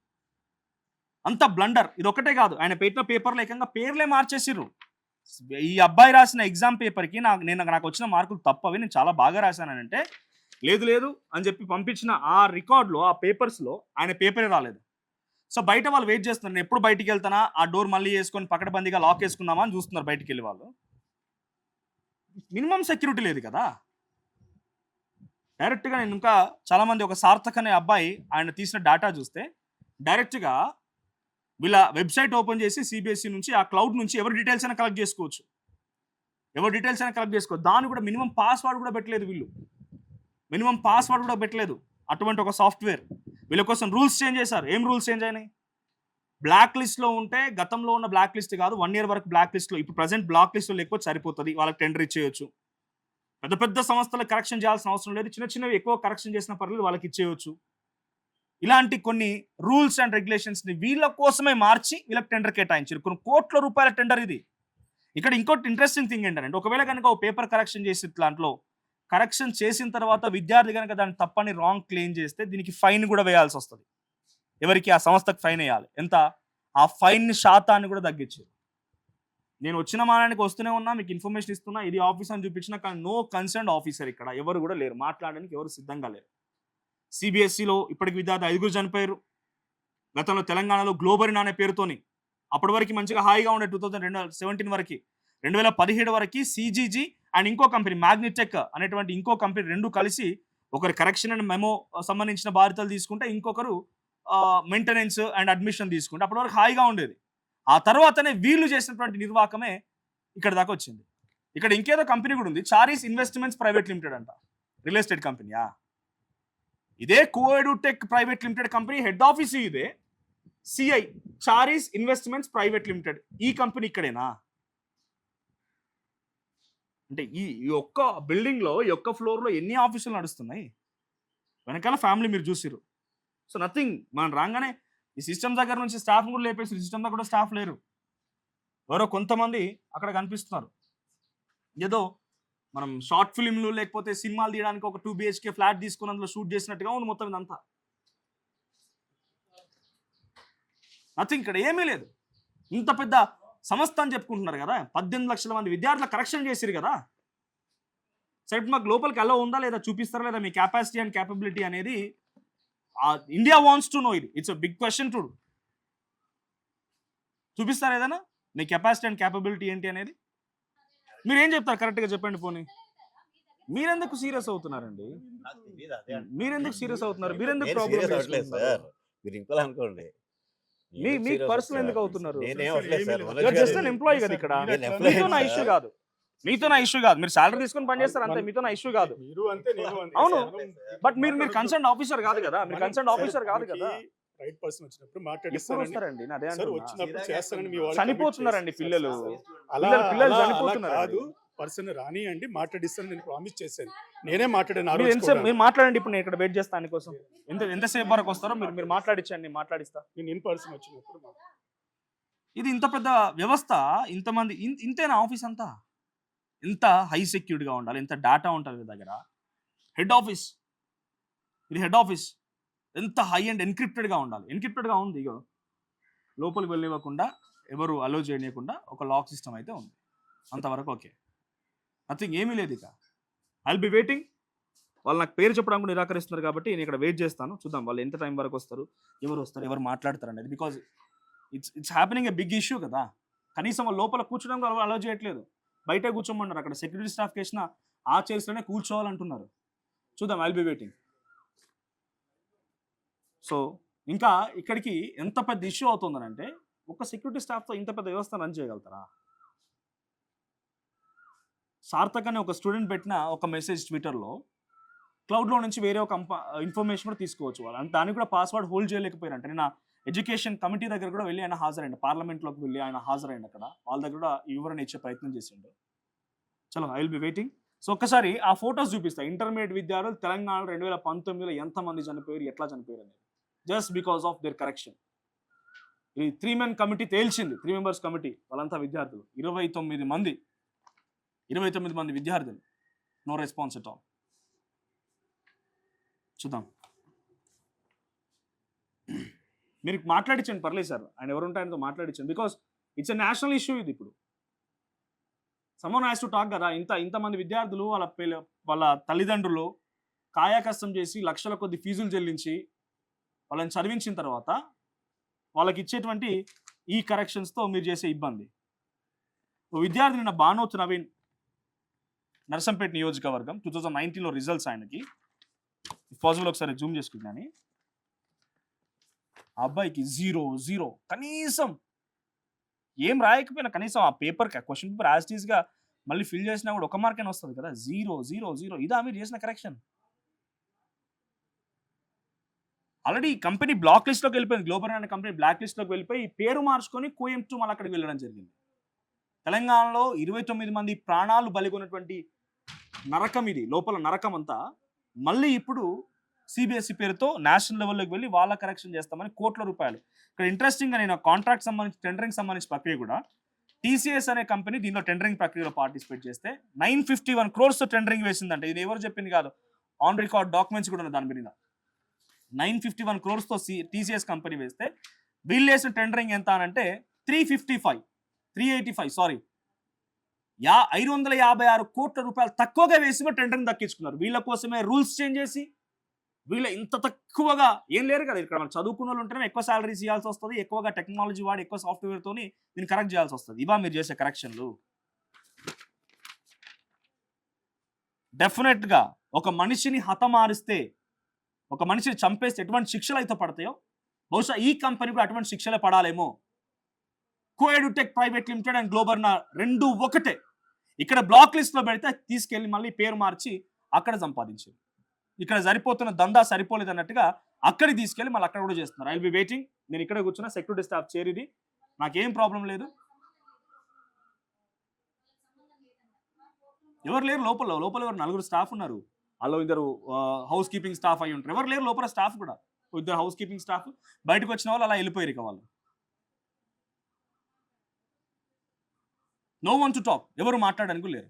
అంత బ్లండర్. ఇది ఒకటే కాదు, ఆయన పెట్టిన పేపర్లో ఏకంగా పేర్లే మార్చేసిర్రు. ఈ అబ్బాయి రాసిన ఎగ్జామ్ పేపర్కి నాకు వచ్చిన మార్కులు తప్పవి, నేను చాలా బాగా రాశానంటే లేదు లేదు అని చెప్పి పంపించిన ఆ రికార్డులో, ఆ పేపర్స్లో ఆయన పేపరే రాలేదు. సో బయట వాళ్ళు వెయిట్ చేస్తున్నారు, నేను ఎప్పుడు బయటికి వెళ్తానా, ఆ డోర్ మళ్ళీ వేసుకొని పకడ్బందీగా లాక్ వేసుకుందామా అని చూస్తున్నారు బయటికి వెళ్ళి వాళ్ళు. మినిమం సెక్యూరిటీ లేదు కదా. డైరెక్ట్గా నేను ఇంకా చాలామంది, ఒక సార్థక్ అనే అబ్బాయి ఆయన తీసిన డేటా చూస్తే డైరెక్ట్గా వీళ్ళ వెబ్సైట్ ఓపెన్ చేసి సిబిఎస్ఈ నుంచి ఆ క్లౌడ్ నుంచి ఎవరి డీటెయిల్స్ అయినా కలెక్ట్ చేసుకోవచ్చు, దాన్ని కూడా మినిమం పాస్వర్డ్ కూడా పెట్టలేదు వీళ్ళు. అటువంటి ఒక సాఫ్ట్వేర్ వీళ్ళ కోసం రూల్స్ చేంజ్ చేశారు. ఏం రూల్స్ చేంజ్ అయినాయి? బ్లాక్ లిస్ట్లో ఉంటే, గతంలో ఉన్న బ్లాక్ లిస్ట్ కాదు, 1 year వరకు బ్లాక్ లిస్ట్లో, ఇప్పుడు ప్రజెంట్ బ్లాక్ లిస్ట్లో లేకపోతే సరిపోతుంది, వాళ్ళకి టెండర్ ఇచ్చేయచ్చు. పెద్ద పెద్ద సంస్థలకు కరెక్షన్ చేయాల్సిన అవసరం లేదు, చిన్న చిన్నవి ఎక్కువ కరెక్షన్ చేసిన పర్లేదు వాళ్ళకి ఇచ్చేయచ్చు. ఇలాంటి కొన్ని రూల్స్ అండ్ రెగ్యులేషన్స్ని వీళ్ళ కోసమే మార్చి వీళ్ళకి టెండర్ కేటాయించారు. కొన్ని కోట్ల రూపాయల టెండర్ ఇది. ఇక్కడ ఇంకోటి ఇంట్రెస్టింగ్ థింగ్ ఏంటంటే, ఒకవేళ కనుక ఒక పేపర్ కరెక్షన్ చేసి దాంట్లో కరెక్షన్ చేసిన తర్వాత విద్యార్థి కనుక దాన్ని తప్పని రాంగ్ క్లెయిమ్ చేస్తే దీనికి ఫైన్ కూడా వేయాల్సి వస్తుంది. ఎవరికి? ఆ సంస్థకు ఫైన్ వేయాలి. ఎంత? ఆ ఫైన్ శాతాన్ని కూడా తగ్గించారు. నేను వచ్చిన మానానికి వస్తూనే ఉన్నా, మీకు ఇన్ఫర్మేషన్ ఇస్తున్నా, ఇది ఆఫీస్ అని చూపించినా, కానీ నో కన్సర్న్ ఆఫీసర్ ఇక్కడ ఎవరు కూడా లేరు, మాట్లాడడానికి ఎవరు సిద్ధంగా లేరు. సిబిఎస్ఈలో ఇప్పటికి విద్యార్థి 5 చనిపోయారు. గతంలో తెలంగాణలో గ్లోబరిన్ అనే పేరుతోని అప్పటి వరకు మంచిగా హాయిగా ఉండే 2017 వరకు, 2017 వరకు సిజీజీ అండ్ ఇంకో కంపెనీ మ్యాగ్నెటెక్ అనేటువంటి ఇంకో కంపెనీ రెండు కలిసి ఒకరు కరెక్షన్ అండ్ మెమో సంబంధించిన బాధ్యతలు తీసుకుంటే, ఇంకొకరు మెయింటెనెన్స్ అండ్ అడ్మిషన్ తీసుకుంటే అప్పటి వరకు హాయిగా ఉండేది. ఆ తర్వాతనే వీళ్ళు చేసినటువంటి నిర్వాహకమే ఇక్కడ దాకా వచ్చింది. ఇక్కడ ఇంకేదో కంపెనీ కూడా ఉంది, చారీస్ ఇన్వెస్ట్మెంట్స్ ప్రైవేట్ లిమిటెడ్ అంట, రియల్ ఎస్టేట్ కంపెనీయా? ఇదే కోఎడ్యుటెక్ private limited company, head office ఇదే, సిఐ చారీస్ ఇన్వెస్ట్మెంట్స్ ప్రైవేట్ లిమిటెడ్. ఈ కంపెనీ ఇక్కడేనా? అంటే ఈ ఒక్క బిల్డింగ్లో, ఈ ఒక్క ఫ్లోర్లో ఎన్ని ఆఫీసులు నడుస్తున్నాయి? వెనకాల ఫ్యామిలీ మీరు చూసిరు. So nothing. మనం రాగానే ఈ సిస్టమ్ దగ్గర నుంచి స్టాఫ్ కూడా లేపేసి, సిస్టమ్ దగ్గర కూడా స్టాఫ్ లేరు, ఎవరో కొంతమంది అక్కడ కనిపిస్తున్నారు. ఏదో మనం షార్ట్ ఫిల్మ్లు లేకపోతే సినిమాలు తీయడానికి ఒక 2 BHK ఫ్లాట్ తీసుకుని అందులో షూట్ చేసినట్టుగా ఉంది మొత్తం ఇదంతా. నథింగ్. ఇక్కడ ఏమీ లేదు. ఇంత పెద్ద సంస్థ అని చెప్పుకుంటున్నారు కదా, 18 లక్షల మంది విద్యార్థుల కరెక్షన్ చేసిరు కదా. సరే, మాకు లోపలికి అలో ఉందా లేదా చూపిస్తారా లేదా? మీ కెపాసిటీ అండ్ క్యాపబిలిటీ అనేది India wants to know. It's a big question too. చూపిస్తారా ఏదైనా మీ కెపాసిటీ అండ్ క్యాపబిలిటీ ఏంటి అనేది? మీరు ఏం చెప్తారు కరెక్ట్గా చెప్పండి. పోనీ మీరెందుకు సీరియస్ అవుతున్నారండి? నాకు తెలియదు అదే అంటున్నా. మీరెందుకు సీరియస్ అవుతున్నారు? మీరెందుకు నేను ప్రాబ్లం సీరియస్ అవ్వట్లేదు చేసుకుంటున్నారు? సార్, మీరు ఇంకోలా అనుకోండి. ఎందుకు మీకు serious పర్సనల్ ఎందుకు అవుతున్నారు? అవుతున్నారు? నేనేం అవ్వట్లేదు సార్, ఏమీ మనోజ్ You're లేదు. just గారు. an employee కదా ఇక్కడ. మీరు నేను అట్లా employee మీతో నా సార్. ఇష్యూ కాదు. మీతో నా ఇష్యూ కాదు. మీరు సాలరీ తీసుకొని పని చేస్తారు అంతే. మీతో నా ఇష్యూ కాదు. మీరు అంతే నేను అంతే. అవును. మనం బట్ మీరు కన్సర్న్ ఆఫీసర్ కాదు కదా. మీరు కన్సర్న్ ఆఫీసర్ కాదు కదా. రైట్ పర్సన్ వచ్చినప్పుడు ఎప్పుడు మాట్లాడిస్తానండి వస్తారండి? నా అదే సార్, అంటున్నా. వచ్చినప్పుడు చేస్తానని మీ వాళ్ళు చనిపోతున్నారండి commit పిల్లలు. చేస్తారు. అలా పిల్లలు అలా చనిపోతున్నారండి. కాదు, పర్సన్ రానియండి, మాట్లాడిస్తాను నేను ప్రామిస్ చేశాను. నేనే మాట్లాడాను ఆ మీరు రోజు ఎంతసేపు కూడా. మీరు మాట్లాడండి. ఇప్పుడు నేను ఇక్కడ వెయిట్ చేస్తాను దాని కోసం. ఎంతసేపు వరకు వస్తారో మీరు మాట్లాడించండి, మాట్లాడిస్తా. నేను ఇన్ పర్సన్ వచ్చినప్పుడు ఇది ఇంత పెద్ద వ్యవస్థ, ఇంతమంది ఇంతేనా ఆఫీస్ అంతా? ఎంత హై సెక్యూర్డ్గా ఉండాలి, ఎంత డేటా ఉంటుంది మీ దగ్గర. హెడ్ ఆఫీస్, ఇది హెడ్ ఆఫీస్. ఎంత హై అండ్ ఎన్క్రిప్టెడ్గా ఉండాలి. ఎన్క్రిప్టెడ్గా ఉంది. ఇగో లోపలికి వెళ్ళనివ్వకుండా, ఎవరు అలో చేయనివ్వకుండా ఒక లాక్ సిస్టమ్ అయితే ఉంది. అంతవరకు ఓకే, నథింగ్, ఏమీ లేదు. ఇక ఐల్ బి వెయిటింగ్. వాళ్ళు నాకు పేరు చెప్పడానికి నిరాకరిస్తున్నారు కాబట్టి నేను ఇక్కడ వెయిట్ చేస్తాను. చూద్దాం వాళ్ళు ఎంత టైం వరకు వస్తారు, ఎవరు వస్తారు, ఎవరు మాట్లాడతారు అనేది. Because it's happening a big issue కదా. కనీసం వాళ్ళు లోపల కూర్చోడానికి వాళ్ళు అలో చేయట్లేదు. బయటే కూర్చోమన్నారు. అక్కడ సెక్యూరిటీ స్టాఫ్కి వేసిన ఆ చైర్స్లోనే కూర్చోవాలంటున్నారు. చూద్దాం, ఐల్ బి వెయిటింగ్. సో ఇంకా ఇక్కడికి ఎంత పెద్ద ఇష్యూ అవుతుందనంటే, ఒక సెక్యూరిటీ స్టాఫ్తో ఇంత పెద్ద వ్యవస్థ రన్ చేయగలుగుతారా? సార్థక్ అనే ఒక స్టూడెంట్ పెట్టిన ఒక మెసేజ్ ట్విట్టర్లో, క్లౌడ్లో నుంచి వేరే ఒక ఇన్ఫర్మేషన్ కూడా తీసుకోవచ్చు వాళ్ళు. అంటే దానికి కూడా పాస్వర్డ్ హోల్డ్ చేయలేకపోయారంటే. నేను ఎడ్యుకేషన్ కమిటీ దగ్గర కూడా వెళ్ళి ఆయన హాజరైండు. పార్లమెంట్లోకి వెళ్ళి ఆయన హాజరైండు. అక్కడ వాళ్ళ దగ్గర కూడా ఈ వివరణ ఇచ్చే ప్రయత్నం చేసిండు. చలో, I will be waiting. So ఒక్కసారి ఆ ఫొటోస్ చూపిస్తా. ఇంటర్మీడియట్ విద్యార్థులు తెలంగాణలో 2019లో ఎంతమంది చనిపోయారు, ఎట్లా చనిపోయారు అనేది. Just because of their correction. ఈ 3 men కమిటీ తేల్చింది. 3 members కమిటీ, వాళ్ళంతా విద్యార్థులు. 29 మంది విద్యార్థులు. No response at all. చూద్దాం. మీరు మాట్లాడించండి, పర్లేదు సార్. ఆయన ఎవరుంటే ఆయనతో మాట్లాడించండి. Because it's a national issue ఇది. ఇప్పుడు సమ్మన్ హ్యాస్ టు టాక్ కదా. ఇంతమంది విద్యార్థులు వాళ్ళ తల్లిదండ్రులు కాయాకష్టం చేసి లక్షల కొద్ది ఫీజులు చెల్లించి వాళ్ళని చదివించిన తర్వాత వాళ్ళకి ఇచ్చేటువంటి ఈ కరెక్షన్స్తో మీరు చేసే ఇబ్బంది. విద్యార్థి నిన్న బానోత్ నవీన్, నర్సంపేట నియోజకవర్గం, 2019లో రిజల్ట్స్ ఆయనకి. పాజిబుల్ ఒకసారి జూమ్ చేసుకుంటున్నాను. ఆ అబ్బాయికి 0 కనీసం ఏం రాయకపోయినా, కనీసం ఆ పేపర్ క్వశ్చన్ పేపర్ యాజ్ టీజ్గా మళ్ళీ ఫిల్ చేసినా కూడా 1 మార్క్ అయినా వస్తుంది కదా. 0 ఇదా మీరు చేసిన కరెక్షన్? ఆల్రెడీ ఈ కంపెనీ బ్లాక్ లిస్ట్లోకి వెళ్ళిపోయింది. గ్లోబల్ అనే కంపెనీ బ్లాక్ లిస్ట్లోకి వెళ్ళిపోయి పేరు మార్చుకొని కోయంబత్తూర్ మళ్ళీ అక్కడికి వెళ్ళడం జరిగింది. తెలంగాణలో 29 మంది ప్రాణాలు బలిగొన్నటువంటి నరకం ఇది. లోపల నరకం అంతా మళ్ళీ ఇప్పుడు సిబిఎస్ఈ పేరుతో నేషనల్ లెవెల్లోకి వెళ్ళి వాళ్ళ కరెక్షన్ చేస్తామని కోట్ల రూపాయలు. ఇక్కడ ఇంట్రెస్టింగ్గా నేను కాంట్రాక్ట్ సంబంధించి టెండరింగ్ సంబంధించి ప్రక్రియ కూడా, టీసీఎస్ అనే కంపెనీ దీనిలో టెండరింగ్ ప్రక్రియలో పార్టిసిపేట్ చేస్తే 951 crores టెండరింగ్ వేసిందంటే. ఇది ఎవరు చెప్పింది కాదు, ఆన్ రికార్డ్ డాక్యుమెంట్స్ కూడా ఉన్నాయి దాని మీద. 951 crores టీసీఎస్ కంపెనీ వేస్తే వీళ్ళు వేసిన టెండరింగ్ ఎంత అనంటే 556 కోట్ల రూపాయలు తక్కువగా వేసి టెండరింగ్ దక్కించుకున్నారు. వీళ్ళ కోసమే రూల్స్ చేంజ్ చేసి, వీళ్ళ ఇంత తక్కువగా ఏం లేరు కదా. ఇక్కడ మనం చదువుకున్న వాళ్ళు ఉంటేనే ఎక్కువ సాలరీస్ ఇవ్వాల్సి వస్తుంది, ఎక్కువగా టెక్నాలజీ వాడి ఎక్కువ సాఫ్ట్వేర్తో దీన్ని కరెక్ట్ చేయాల్సి వస్తుంది. ఇవా మీరు చేసే కరెక్షన్లు? డెఫినెట్గా ఒక మనిషిని హతమారిస్తే, ఒక మనిషిని చంపేస్తే ఎటువంటి శిక్షలు అయితే పడతాయో, బహుశా ఈ కంపెనీ కూడా అటువంటి శిక్షలే పడాలేమో. కోఎడ్యుటెక్ ప్రైవేట్ లిమిటెడ్ అండ్ గ్లోబల్ రెండు ఒకటే. ఇక్కడ బ్లాక్ లిస్ట్లో పెడితే తీసుకెళ్ళి మళ్ళీ పేరు మార్చి అక్కడ సంపాదించారు. ఇక్కడ సరిపోతున్న దందా సరిపోలేదు అన్నట్టుగా అక్కడికి తీసుకెళ్ళి మళ్ళీ అక్కడ కూడా చేస్తున్నారు. I will be waiting. నేను ఇక్కడ కూర్చున్న సెక్యూరిటీ స్టాఫ్ చేరిది, నాకేం ప్రాబ్లం లేదు. ఎవరు లేరు లోపల ఎవరు 4 స్టాఫ్ ఉన్నారు. వాళ్ళు 2 హౌస్ కీపింగ్ స్టాఫ్ అయి ఉంటారు. ఎవరు లేరు లోపల స్టాఫ్ కూడా, 2 హౌస్ కీపింగ్ స్టాఫ్. బయటకు వచ్చిన వాళ్ళు అలా వెళ్ళిపోయారు. ఇక వాళ్ళు నో వన్ టు టాక్, ఎవరు మాట్లాడడానికి లేరు.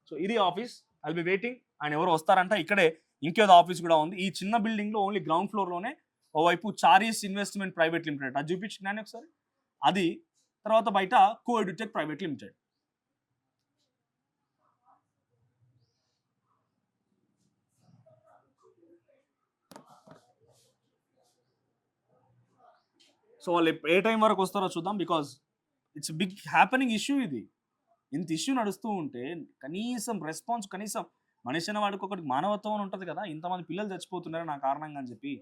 సో ఇది office. I will be waiting. ఆయన ఎవరు వస్తారంట. ఇక్కడే ఇంకేదో ఆఫీస్ కూడా ఉంది. ఈ చిన్న బిల్డింగ్లో ఓన్లీ గ్రౌండ్ ఫ్లోర్లోనే ఓవైపు చారీస్ ఇన్వెస్ట్మెంట్ ప్రైవేట్ లిమిటెడ్, అది చూపించినాను ఒకసారి. అది తర్వాత బయట కోఎడ్యుటెక్ ప్రైవేట్ లిమిటెడ్. సో వాళ్ళు ఏ టైం వరకు వస్తారో చూద్దాం. Because it's big happening issue ఇది. ఇంత ఇష్యూ నడుస్తూ ఉంటే కనీసం రెస్పాన్స్, కనీసం మనిషి అనే వాడికి ఒకటి మానవత్వం అని ఉంటుంది కదా, ఇంతమంది పిల్లలు చచ్చిపోతున్నారు నా కారణంగా అని చెప్పి.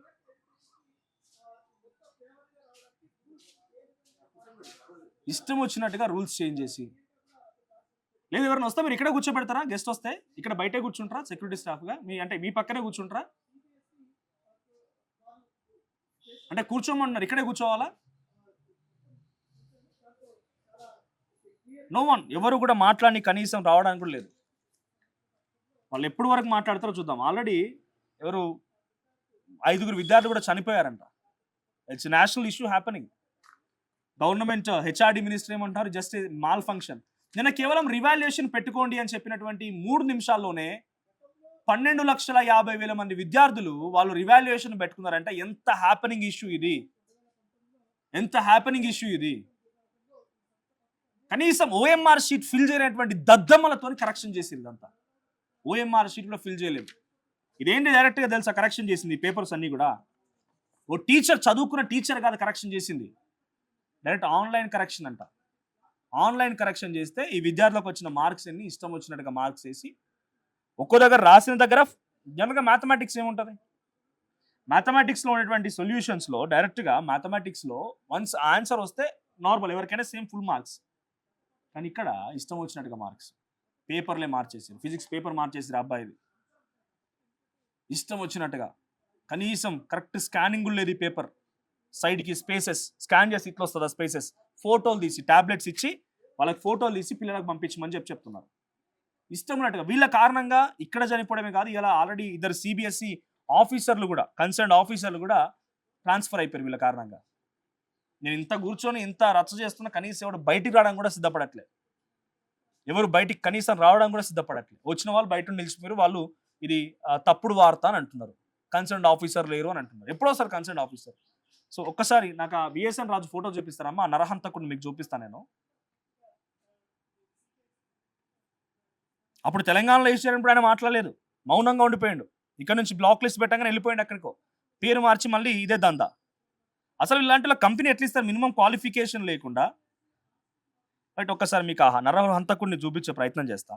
ఇష్టం వచ్చినట్టుగా రూల్స్ చేంజ్ చేసి, లేదు ఎవరైనా వస్తే మీరు ఇక్కడే కూర్చోబెడతారా? గెస్ట్ వస్తే ఇక్కడ బయటే కూర్చుంటారా సెక్యూరిటీ స్టాఫ్గా? మీ పక్కనే కూర్చుంటారా? అంటే కూర్చోమన్నారు, ఇక్కడే కూర్చోవాలా? నో వన్, ఎవరు కూడా మాట్లాడి కనీసం రావడానికి కూడా లేదు. వాళ్ళు ఎప్పటి వరకు మాట్లాడతారో చూద్దాం. ఆల్రెడీ ఎవరు 5 విద్యార్థులు కూడా చనిపోయారంట. It's national issue happening. Government HRD minister ఏమంటారు, జస్ట్ మాల్ ఫంక్షన్. నిన్న కేవలం రివాల్యుయేషన్ పెట్టుకోండి అని చెప్పినటువంటి 3 నిమిషాల్లోనే 12,50,000 మంది విద్యార్థులు వాళ్ళు రివాల్యుయేషన్ పెట్టుకున్నారంట. ఎంత హ్యాపెనింగ్ ఇష్యూ ఇది, ఎంత హ్యాపెనింగ్ ఇష్యూ ఇది. కనీసం ఓఎంఆర్ షీట్ ఫిల్ చేయనటువంటి దద్దమ్మలతో కరెక్షన్ చేసింది. ఇదంతా ఓఎంఆర్ షీట్ కూడా ఫిల్ చేయలేదు. ఇదేంటి డైరెక్ట్గా తెలుసా కరెక్షన్ చేసింది పేపర్స్ అన్నీ కూడా? ఓ టీచర్, చదువుకున్న టీచర్ కాదు కరెక్షన్ చేసింది, డైరెక్ట్ ఆన్లైన్ కరెక్షన్ అంట. ఆన్లైన్ కరెక్షన్ చేస్తే ఈ విద్యార్థులకు వచ్చిన మార్క్స్ అన్ని ఇష్టం వచ్చినట్టుగా మార్క్స్ వేసి, ఒక్కో దగ్గర రాసిన దగ్గర జనరల్గా మ్యాథమెటిక్స్ ఏముంటుంది, మ్యాథమెటిక్స్లో ఉన్నటువంటి సొల్యూషన్స్లో డైరెక్ట్గా మ్యాథమెటిక్స్లో వన్స్ ఆన్సర్ వస్తే నార్మల్, ఎవరికైనా సేమ్ ఫుల్ మార్క్స్. కానీ ఇక్కడ ఇష్టం వచ్చినట్టుగా మార్క్స్, పేపర్లే మార్చేసారు. ఫిజిక్స్ పేపర్ మార్చేసారు అబ్బాయిది ఇష్టం వచ్చినట్టుగా. కనీసం కరెక్ట్ స్కానింగ్ లేదు ఈ పేపర్. సైడ్కి స్పేసెస్ స్కాన్ చేసి ఇట్లా వస్తుంది ఆ స్పేసెస్. ఫోటోలు తీసి టాబ్లెట్స్ ఇచ్చి వాళ్ళకి ఫోటోలు తీసి పిల్లలకు పంపించమని చెప్తున్నారు. ఇష్టం ఉన్నట్టుగా. వీళ్ళ కారణంగా ఇక్కడ చనిపోవడమే కాదు, ఇలా ఆల్రెడీ 2 సిబిఎస్ఈ ఆఫీసర్లు కూడా, కన్సర్న్ ఆఫీసర్లు కూడా ట్రాన్స్ఫర్ అయిపోయారు వీళ్ళ కారణంగా. నేను ఇంత కూర్చొని ఇంత రచ్చ చేస్తున్నా కనీసం ఎవరు బయటికి రావడం కూడా సిద్ధపడట్లేదు. ఎవరు బయటికి కనీసం రావడం కూడా సిద్ధపడట్లేదు. వచ్చిన వాళ్ళు బయట నిలిచిపోయారు. వాళ్ళు ఇది తప్పుడు వార్త అని అంటున్నారు. కన్సర్న్ ఆఫీసర్ లేరు అని అంటున్నారు. ఎప్పుడో సార్ కన్సర్న్ ఆఫీసర్. సో ఒక్కసారి నాకు ఆ విఎస్ఎన్ రాజు ఫోటో చూపిస్తారమ్మా, ఆ నరహంతకుడిని మీకు చూపిస్తాను నేను. అప్పుడు తెలంగాణలో వేసినప్పుడు ఆయన మాట్లాడలేదు, మౌనంగా ఉండిపోయాడు. ఇక్కడ నుంచి బ్లాక్ లిస్ట్ పెట్టగానే వెళ్ళిపోయాడు ఎక్కడికో, పేరు మార్చి మళ్ళీ ఇదే దందా. అసలు ఇలాంటి కంపెనీ ఎట్లా ఇస్తారు మినిమం క్వాలిఫికేషన్ లేకుండా? రైట్, ఒక్కసారి మీకు ఆ నరహంతకుడిని చూపించే ప్రయత్నం చేస్తా.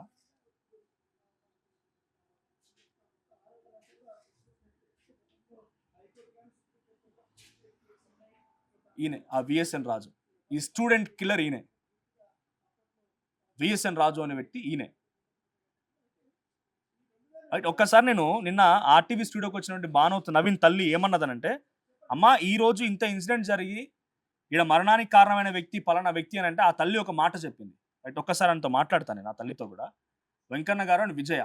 ఈయనే ఆ విఎస్ఎన్ రాజు, ఈ స్టూడెంట్ కిల్లర్ ఈయనే. విఎస్ఎన్ రాజు అనే వ్యక్తి ఈయనే. రైట్, ఒక్కసారి నేను నిన్న ఆర్టీవీ స్టూడియోకి వచ్చినటువంటి బానోత్ నవీన్ తల్లి ఏమన్నదనంటే, అమ్మ ఈరోజు ఇంత ఇన్సిడెంట్ జరిగి ఈడ మరణానికి కారణమైన వ్యక్తి పలానా వ్యక్తి అని అంటే ఆ తల్లి ఒక మాట చెప్పింది. రైట్, ఒక్కసారి అంతా మాట్లాడతాను నేను ఆ తల్లితో కూడా. వెంకన్న గారు అని విజయ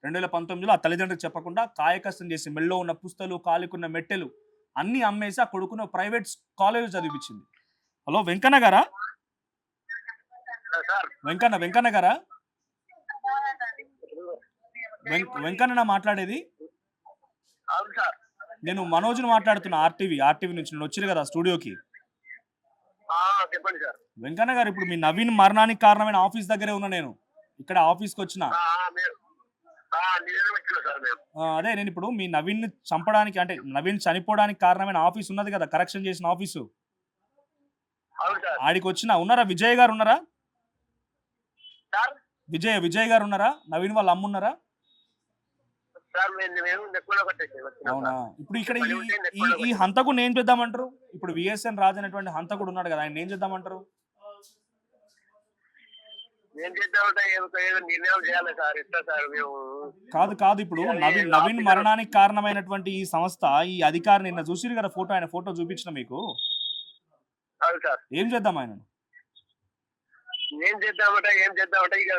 2019లో ఆ తల్లిదండ్రులకు చెప్పకుండా కాయకష్టం చేసి మెళ్ళో ఉన్న పుస్తలు, కాలికున్న మెట్టెలు అన్ని అమ్మేసి ఆ కొడుకున్న ప్రైవేట్ కాలేజ్ చదివించింది. హలో వెంకన్న గారా? వెంకన్న గారా? వెంకన్న మాట్లాడేది? నేను మనోజ్ని మాట్లాడుతున్నా, ఆర్టీవీ నుంచి. నేను వచ్చారు కదా స్టూడియోకి. వెంకన్న గారు, ఇప్పుడు మీ నవీన్ మరణానికి కారణమైన ఆఫీస్ దగ్గరే ఉన్నా నేను. ఇక్కడ ఆఫీస్కి వచ్చిన అదే నేను ఇప్పుడు మీ నవీన్ చంపడానికి అంటే నవీన్ చనిపోవడానికి కారణమైన ఆఫీస్ ఉన్నది కదా, కరెక్షన్ చేసిన ఆఫీసు, ఆడికి వచ్చిన. ఉన్నారా విజయ్ గారు? ఉన్నారా విజయ్ గారు ఉన్నారా? నవీన్ వాళ్ళ అమ్మ ఉన్నారా? అవునా? ఇప్పుడు ఇక్కడ ఈ హంతకుడు ఏం చేద్దామంటారు? ఇప్పుడు విఎస్ఎన్ రాజు అనేటువంటి హంతకుడు ఉన్నాడు కదా, ఆయన ఏం చేద్దామంటారు? కాదు ఇప్పుడు నవీన్ మరణానికి కారణమైనటువంటి ఈ సంస్థ, ఈ అధికారి నిన్న చూసిరు కదా ఫోటో, ఆయన ఫోటో చూపించిన మీకు. ఏం చేద్దాం ఆయన? ఏం చేద్దామంటే ఇక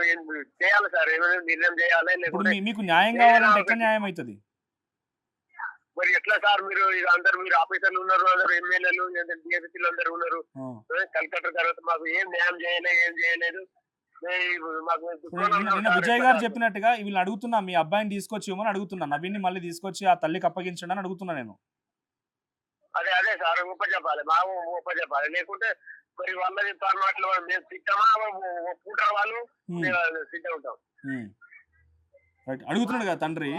చేయాలి సార్, ఏమైనా నిర్ణయం చేయాలి. ఇప్పుడు మీకు న్యాయం కావాలంటే ఎక్కడ న్యాయం అవుతుంది? మరి ఎట్లా సార్? మీరు అందరు మీరు ఆఫీసర్లు ఉన్నారు, అందరు ఎమ్మెల్యేలు, డిఎస్పీలు అందరు ఉన్నారు. కలెక్టర్ తర్వాత మాకు ఏం న్యాయం ఏం చేయలేదు. నిన్న విజయ్ గారు చెప్పినట్టుగా వీళ్ళని అడుగుతున్నా, మీ అబ్బాయిని తీసుకొచ్చి ఇవ్వమని అడుగుతున్నా, నవీన్ మళ్ళీ తీసుకొచ్చి ఆ తల్లికి అప్పగించండి అని అడుగుతున్నా నేను. అదే సార్, చెప్పాలి బాబు, చెప్పాలి. లేకుంటే మరి వాళ్ళది పర్మాట్లు మేము సిద్ధమా ఒప్పుకుంటారు వాళ్ళు, సిద్ధం ఉంటాం. అడుగుతున్నాడు కదా తండ్రి,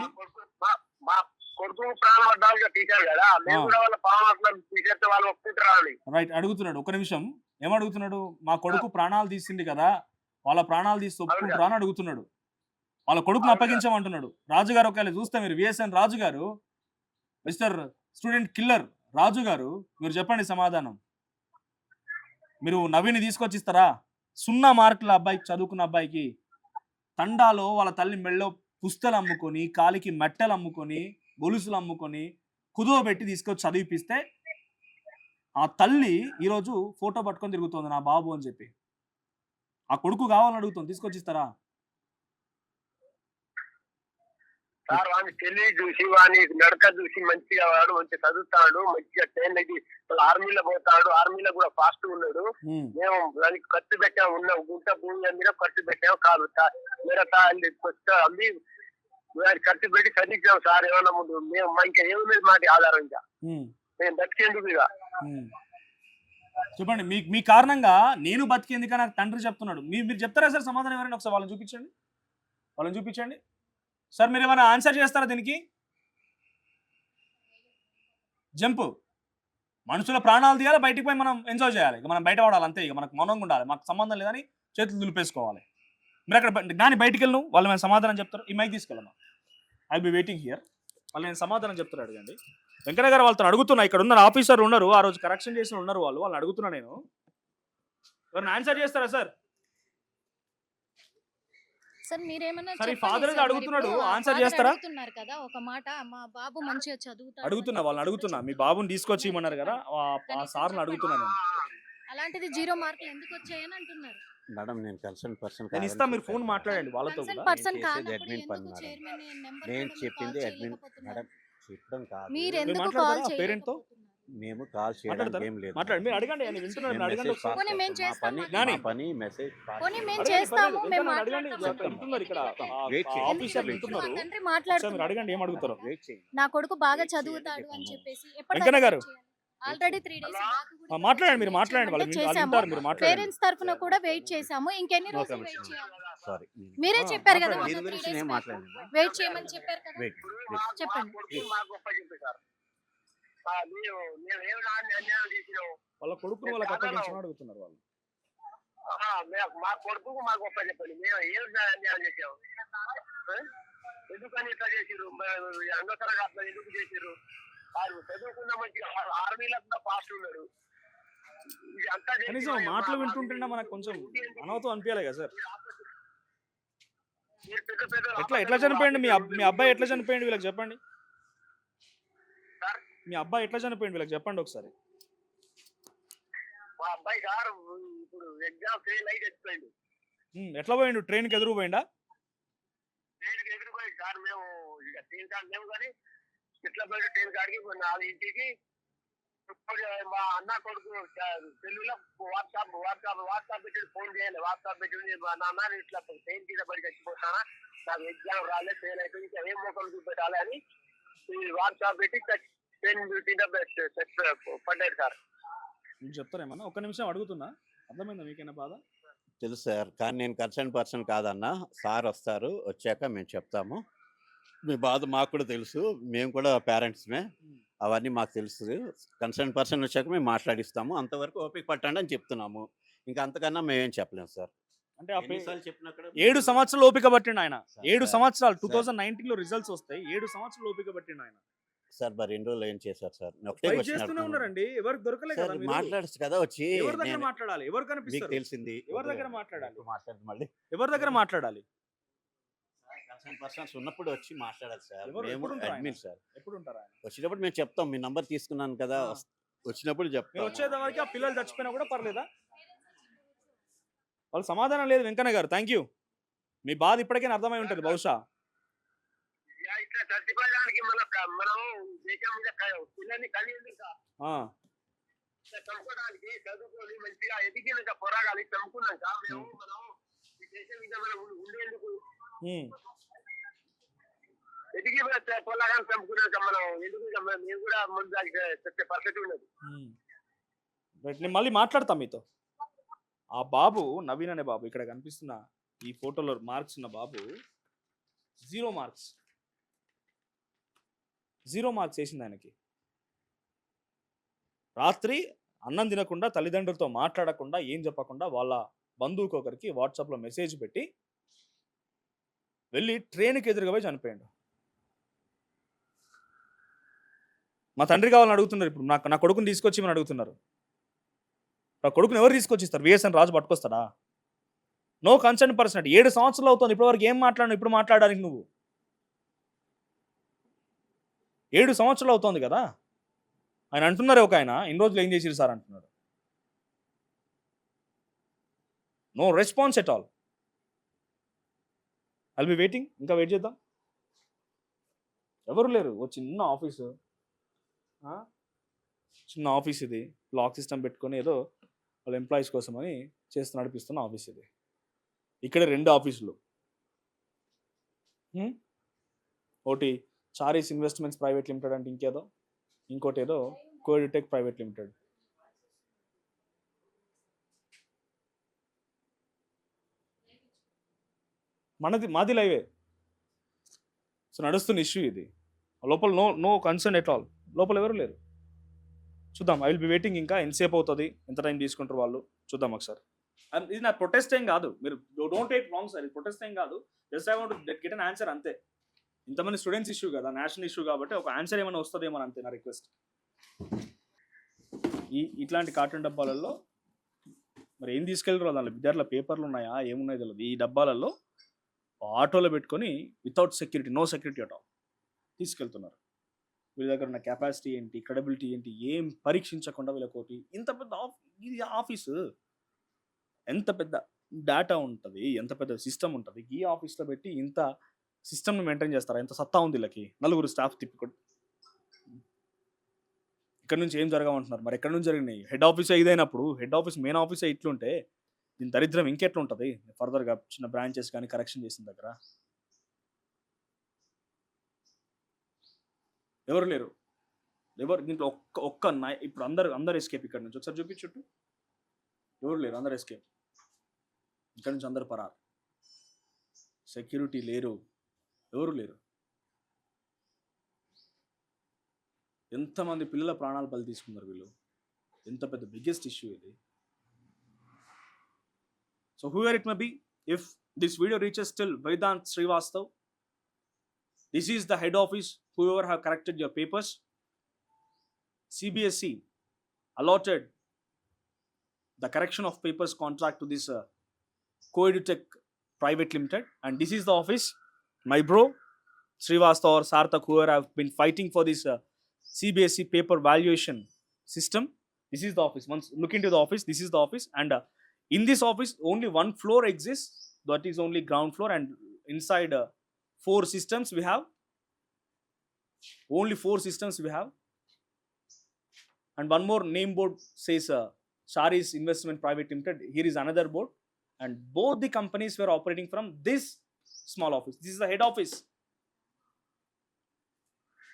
మా కొడుకు ప్రాణం తీశారు కదా, మేము కూడా వాళ్ళ ప్రాణాలు తీసేస్తే వాళ్ళు ఒప్పుకుంటారా అని. రైట్, అడుగుతున్నాడు. ఒక నిమిషం, ఏమడుగుతున్నాడు? మా కొడుకు ప్రాణాలు తీసింది కదా, వాళ్ళ ప్రాణాలు తీసి ఒప్పుకుంటారా అని అడుగుతున్నాడు. వాళ్ళ కొడుకును అప్పగించమంటున్నాడు. రాజు గారు ఒకవేళ చూస్తే మీరు విఎస్ఎన్ రాజు గారు, మిస్టర్ స్టూడెంట్ కిల్లర్ రాజు గారు, మీరు చెప్పండి సమాధానం. మీరు నవీని తీసుకొచ్చి ఇస్తారా? 0 మార్కుల అబ్బాయికి, చదువుకున్న అబ్బాయికి తండాలో వాళ్ళ తల్లి మెళ్ళో పుస్తలు అమ్ముకొని, కాలికి మెట్టెలు అమ్ముకొని, గొలుసులు అమ్ముకొని, కుదువ పెట్టి తీసుకొచ్చి చదివిపిస్తే ఆ తల్లి ఈరోజు ఫోటో పట్టుకొని తిరుగుతుంది నా బాబు అని చెప్పి. ఆ కొడుకు కావాలని అడుగుతుంది, తీసుకొచ్చి ఇస్తారా? సార్ వాడిని పెళ్లి చూసి వాడిని నడక చూసి మంచిగా వాడు మంచిగా చదువుతాడు, మంచిగా ట్రైన్ అయితే ఆర్మీలో పోతాడు, ఆర్మీలో కూడా ఫాస్ట్ ఉన్నాడు. మేము దానికి ఖర్చు పెట్టాము, ఉన్న గుంట భూమి మీద ఖర్చు పెట్టాము, కాదు మిగతా అమ్మి ఖర్చు పెట్టి చదివించాం సార్. ఏమన్నా ముందు మేము మా ఇంకా ఏమి మాట ఆధారం ఇంకా మేము బతికేందుకు ఇక. చెప్పండి, మీ కారణంగా నేను బతికేందుక నాకు తండ్రి చెప్తున్నాడు. మీరు చెప్తారా సార్ సమాధానం? ఎవరైనా ఒకసారి వాళ్ళని చూపించండి, వాళ్ళని చూపించండి సార్. మీరు ఏమైనా ఆన్సర్ చేస్తారా దీనికి? జంపు మనుషుల ప్రాణాలు తీయాలి, బయటికి పోయి మనం ఎంజాయ్ చేయాలి, ఇక మనం బయట పడాలి అంతే, ఇక మనకు మౌనంగా ఉండాలి, మాకు సంబంధం లేదని చేతులు దులిపేసుకోవాలి. మీరు అక్కడ కానీ బయటికి వెళ్ళను, వాళ్ళు మేము సమాధానం చెప్తారు. ఈ మైక్ తీసుకెళ్ళమ్మా, ఐ బి వెయిటింగ్ హియర్. వాళ్ళు నేను సమాధానం చెప్తారు, అడగండి. వెంకన్న గారు వాళ్ళతో అడుగుతున్నా, ఇక్కడ ఉన్న ఆఫీసర్ ఉన్నారు, ఆ రోజు కరెక్షన్ చేసిన ఉన్నారు, వాళ్ళని అడుగుతున్నా నేను. ఎవరైనా ఆన్సర్ చేస్తారా సార్? సార్ మీరేమన్నా సరే, చెప్పండి ఫాదర్ సార్. అడుగుతున్నాడు, మరి ఇప్పుడు ఆన్సర్ father చేస్తారా? అడుగుతున్నారు కదా ఒక మాట, మా బాబు మంచిగా చదువుతాడు అడుగుతున్నా, అని వాళ్ళని అడుగుతున్నా. మీ బాబుని తీసుకొచ్చి ఇమ్మన్నారు కదా, ఆ సార్ని అడుగుతున్నా నేను. అలాంటిది 0 మార్కులు ఎందుకు వచ్చాయని అంటున్నారు. మేడం నేను కన్సర్న్ పర్సన్ నేను ఇస్తా, మీరు ఫోన్ మాట్లాడండి వాళ్ళతో కన్సర్న్ కూడా. పర్సన్ నేను చేసేది కానప్పుడు admin ఎందుకు పని మేడం. చైర్మన్ నెంబర్ నేను కూడా మీరు చెప్పింది కాల్ అడ్మిన్ చేయలేకపోతున్నారు? మేడం, చెప్పడం కాదు. మీరు ఎందుకు మాట్లాడతారా కాల్ పేరెంట్ తో? చేయలేకపోతున్నారు? మేము కాల్ చేయడానికి మాట్లాడతారా? ఏం లేదు. మాట్లాడండి, మీరు అడగండి, నేను వింటున్నాను, మీరు అడగండి ఒకసారి. పోనీ మేము చేస్తాం, గాని. పని మెసేజ్ పోనీ మేము అడగండి, చేస్తాము, పర్వాలేదు, మేము వెంకన్న అడగండి, మాట్లాడతాము. వింటున్నారు ఇక్కడ Wait చేయండి. ఆఫీసర్లు ఎందుకంటే వింటున్నారు. మా తండ్రి ఒకసారి మీరు మాట్లాడుతున్నారు. అడగండి, ఏం అడుగుతారు? వెయిట్ చేయండి. నా కొడుకు బాగా Wait చేయండి, చదువుతాడు అని చెప్పండి. చెప్పేసి వెంకన్న గారు. ఆల్రెడీ 3 days మాట్లాడండి, మీరు మాట్లాడండి, వాళ్ళు చేసాము. వింటారు, మీరు మాట్లాడండి. పేరెంట్స్ తరఫున కూడా వెయిట్ చేసాము, ఇంకెన్ని ఒక రోజులు నిమిషం. వెయిట్ చేయాలి? సారీ మీరే చెప్పారు కదా మాట్లాడండి. దీని మొన్న 3 గురించి days నేను back మాట్లాడండి. వెయిట్ చేయమని చెప్పారు కదా. వెయిట్ చెప్పండి. మాకు గొప్ప చెప్పి సార్ మేము ఏమి అన్యాయం చేసినాం. వాళ్ళ కొడుకును వాళ్ళకి అప్పగించమని అడుగుతున్నారు వాళ్ళు. మా కొడుకు మాకు గొప్ప చెప్పండి, మేము ఏమి అన్యాయం చేసాము? ఎందుకని ఇట్లా చేసిర్రు? అనవసరంగా అట్లా ఎందుకు చేసిర్రు? వారు చదువుకున్న మంచిగా ఆర్మీలో కూడా పాస్ ఉన్నాడు. ఇది అంతా చేసి కనీసం మాటలు వింటుంటే మనకు కొంచెం అనవతో అనిపించాలి కదా సార్. మీరు పెద్ద పెద్ద ఎట్లా చనిపోయింది మీ అబ్బాయి? ఎట్లా చనిపోయింది వీళ్ళకి చెప్పండి. మీ అబ్బాయి ఎట్లా చనిపోయింది వీళ్ళకి చెప్పండి ఒకసారి. మా అబ్బాయి గారు ఇప్పుడు ఎగ్జామ్ ఫెయిల్ అయి చచ్చిపోయిండు. ఎట్లా పోయిండు? ట్రైన్కి ఎదురు పోయిండా? ట్రైన్కి ఎగిరిపోయింది సార్. మేము ఇక ట్రైన్ కాడ లేవు కానీ ఇట్లా పోయి ట్రైన్ కాడికి 4ంటికి మా అన్న కొడుకు తెలుగులో వాట్సాప్ పెట్టి ఫోన్ చేయాలి. వాట్సాప్ పెట్టి మా నాన్న ఇట్లా ట్రైన్ కింద పడి చచ్చిపోతానా, నాకు ఎగ్జామ్ రాలేదు, ఫెయిల్ అయిపోయింది, ఇంకా ఏం ముఖం చూపెట్టాలి అని వాట్సాప్ పెట్టి ట్రైన్ కింద పడ్డాడు సార్. మీరు చెప్తారేమన్నా? ఒక్క నిమిషం అడుగుతున్నా, అర్థమైందా మీకైనా బాధ? తెలుసు సార్, కానీ నేను కన్సర్న్ పర్సన్ కాదన్నా. సార్ వస్తారు, వచ్చాక మేము చెప్తాము. మీ బాధ మాకు కూడా తెలుసు, మేము కూడా పేరెంట్స్మే, అవన్నీ మాకు తెలుసు. కన్సర్న్ పర్సన్ వచ్చాక మేము మాట్లాడిస్తాము, అంతవరకు ఓపిక పట్టండి అని చెప్తున్నాము. ఇంకా అంతకన్నా మేమేం చెప్పలేము సార్. అంటే ఎన్నిసార్లు చెప్పినా కూడా 7 సంవత్సరాలు ఓపిక పట్టిండు ఆయన. సార్, 7 సార్, సంవత్సరాలు సార్. 2019లో రిజల్ట్స్ వస్తాయి. 7 సంవత్సరాలు ఓపిక పట్టిండు ఆయన. సార్ మరి 2 రోజులు ఏం చేశారు సార్? నేను ఒకటే ఫైట్ క్వశ్చన్ చేస్తూనే అడుగుతున్నాను. ఉన్నారండి, ఎవరికి దొరకలేదు సార్ కదా. మీరు మాట్లాడచ్చు కదా వచ్చి. ఎవరి దగ్గర నేను- మాట్లాడాలి? ఎవరు మీకు కనిపిస్తారు? తెలిసింది ఎవరి దగ్గర మాట్లాడాలి? మాట్లాడదు మళ్ళీ. ఎవరి దగ్గర మాట్లాడాలి? కన్సర్న్ పర్సన్స్ ఉన్నప్పుడు వచ్చి మాట్లాడాలి సార్. ఎవరు? మేము ఎప్పుడు ఉంటారు ఆయన? Admin sir. ఎప్పుడు ఉంటారు ఆయన? వచ్చినప్పుడు మేము చెప్తాం, మీ నంబర్ తీసుకున్నాను కదా, వచ్చినప్పుడు మీరు చెప్తాం. వచ్చేది వరకు ఆ పిల్లలు చచ్చిపోయినా కూడా పర్లేదా? వాళ్ళు సమాధానం లేదు. వెంకన్న గారు, థ్యాంక్ యూ. మీ బాధ ఇప్పటికైనా అర్థమై ఉంటుంది బహుశా. ఇట్లా చచ్చిపోయడానికి మనం దేశం మీద పిల్లల్ని కలిగి ఆ, చంపుకోవడానికి చదువుకొని మంచిగా ఎదిగినాక పొరగాలి చంపుకున్నాక మనం ఈ దేశం మీద మనం ఉండేందుకు ఉమ్. ఎదిగి పొలగాని చంపుకున్నాక మనం ఎందుకు మేము కూడా ముందు చెప్పే పరిస్థితి ఉన్నది. రైట్, నేను మళ్ళీ మాట్లాడతాం మీతో. ఆ బాబు నవీన్ అనే బాబు, ఇక్కడ కనిపిస్తున్న ఈ ఫోటోలో మార్క్స్ ఉన్న బాబు 0 మార్క్స్. 0 మార్క్స్ వేసింది ఆయనకి. రాత్రి అన్నం తినకుండా, తల్లిదండ్రులతో మాట్లాడకుండా, ఏం చెప్పకుండా వాళ్ళ బంధువుకి ఒకరికి వాట్సాప్లో మెసేజ్ పెట్టి వెళ్ళి ట్రైన్కి ఎదురుగా పోయి చనిపోయాడు. మా తండ్రి కావాలని అడుగుతున్నారు ఇప్పుడు. నా కొడుకుని తీసుకొచ్చి అడుగుతున్నారు. నా కొడుకుని ఎవరు తీసుకొచ్చిస్తారు? విఎస్ఎన్ రాజు పట్టుకొస్తాడా? No concern person. 7 సంవత్సరాలు అవుతుంది ఇప్పటివరకు ఏం మాట్లాడినా ఇప్పుడు మాట్లాడడానికి నువ్వు 7 సంవత్సరాలు అవుతుంది కదా. ఆయన అంటున్నారు ఒక ఆయన ఇన్ని రోజులు ఏం చేసిరు సార్ అంటున్నాడు. No response at all. I'll be waiting. ఇంకా వెయిట్ చేద్దాం. ఎవరు లేరు. ఓ చిన్న ఆఫీసు, చిన్న ఆఫీస్ ఇది. లాక్ సిస్టమ్ పెట్టుకొని ఏదో వాళ్ళ ఎంప్లాయీస్ కోసం అని నడిపిస్తున్న ఆఫీస్ ఇది. ఇక్కడ 2 ఆఫీసులు. ఒకటి చారీస్ ఇన్వెస్ట్మెంట్స్ ప్రైవేట్ లిమిటెడ్ అంటే ఇంకేదో, ఇంకోటి ఏదో కోఎడ్యుటెక్ ప్రైవేట్ లిమిటెడ్. మాది లైవే. సో నడుస్తున్న ఇష్యూ ఇది. లోపల నో కన్సర్న్ ఎట్ ఆల్. లోపల ఎవరు లేరు. చూద్దాం. I will be waiting. ఇంకా ఎంతసేపు అవుతుంది, ఎంత టైం తీసుకుంటారు వాళ్ళు చూద్దాం ఒకసారి. ఇది నా ప్రొటెస్ట్ ఏం కాదు. మీరు డోంట్ టేక్ రాంగ్ సార్. ఇది ప్రొటెస్ట్ ఏం కాదు. Just I want to get an answer అంతే. ఇంతమంది స్టూడెంట్స్ ఇష్యూ కదా, నేషనల్ ఇష్యూ కాబట్టి ఒక ఆన్సర్ ఏమైనా వస్తుందేమో అంతే నా రిక్వెస్ట్. ఇట్లాంటి కాటన్ డబ్బాలలో మరి ఏం తీసుకెళ్ళరు దానిలో విద్యార్థుల పేపర్లు ఉన్నాయా ఏమున్నాయో తెలియదు. ఈ డబ్బాలలో ఆటోలో పెట్టుకొని without security, no security auto తీసుకెళ్తున్నారు. వీళ్ళ దగ్గర ఉన్న కెపాసిటీ ఏంటి, క్రెడిబిలిటీ ఏంటి ఏం పరీక్షించకుండా వీళ్ళకోటి ఇంత పెద్ద ఇది ఆఫీసు, ఎంత పెద్ద డేటా ఉంటుంది, ఎంత పెద్ద సిస్టమ్ ఉంటుంది. ఈ ఆఫీస్లో పెట్టి ఇంత సిస్టమ్ని మెయింటైన్ చేస్తారా? ఎంత సత్తా ఉంది వీళ్ళకి. 4 స్టాఫ్ తిప్పికొట్టి ఇక్కడ నుంచి ఏం జరగమంటున్నారు మరి? ఎక్కడ నుంచి జరిగినాయి? హెడ్ ఆఫీస్ ఇదైనప్పుడు హెడ్ ఆఫీస్ మెయిన్ ఆఫీసే ఇట్లుంటే దీని దరిద్రం ఇంకెట్లా ఉంటుంది? ఫర్దర్గా చిన్న బ్రాంచెస్ కానీ కరెక్షన్ చేసిన దగ్గర ఎవరు లేరు. దీంట్లో ఒక్క ఇప్పుడు అందరు ఎస్కేప్. ఇక్కడ నుంచి ఒకసారి చూపించుట్టు ఎవరు లేరు, అందరు ఎస్కేప్. ఇక్కడ నుంచి అందరు పరారు. సెక్యూరిటీ లేరు, ఎవరు లేరు. ఎంతమంది పిల్లల ప్రాణాలు బలి తీసుకున్నారు వీళ్ళు. ఎంత పెద్ద బిగ్గెస్ట్ ఇష్యూ ఇది. So whoever it may be, if this video reaches till Vedant Srivastav, this is the head office, whoever have corrected your papers. CBSE allotted the correction of papers contract to this Coedutech Private Limited, and this is the office. My bro Srivastav or Sarthak, whoever have been fighting for this CBSE paper valuation system, this is the office. Once look into the office, this is the office, and in this office only one floor exists, that is only ground floor, and inside 4 systems we have. Only 4 systems we have, and one more name board says Charis Investment Private Limited. Here is another board, and both the companies were operating from this small office. This is the head office.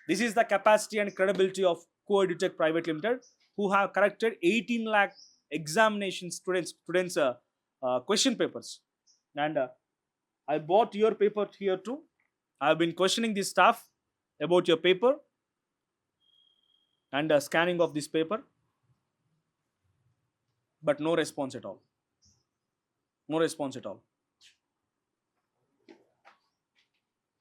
This is the capacity and credibility of Coedutech Private Limited, who have corrected 18 lakh examination students question papers. And I bought your paper here too. I have been questioning the staff about your paper and scanning of this paper, but no response at all. No response at all.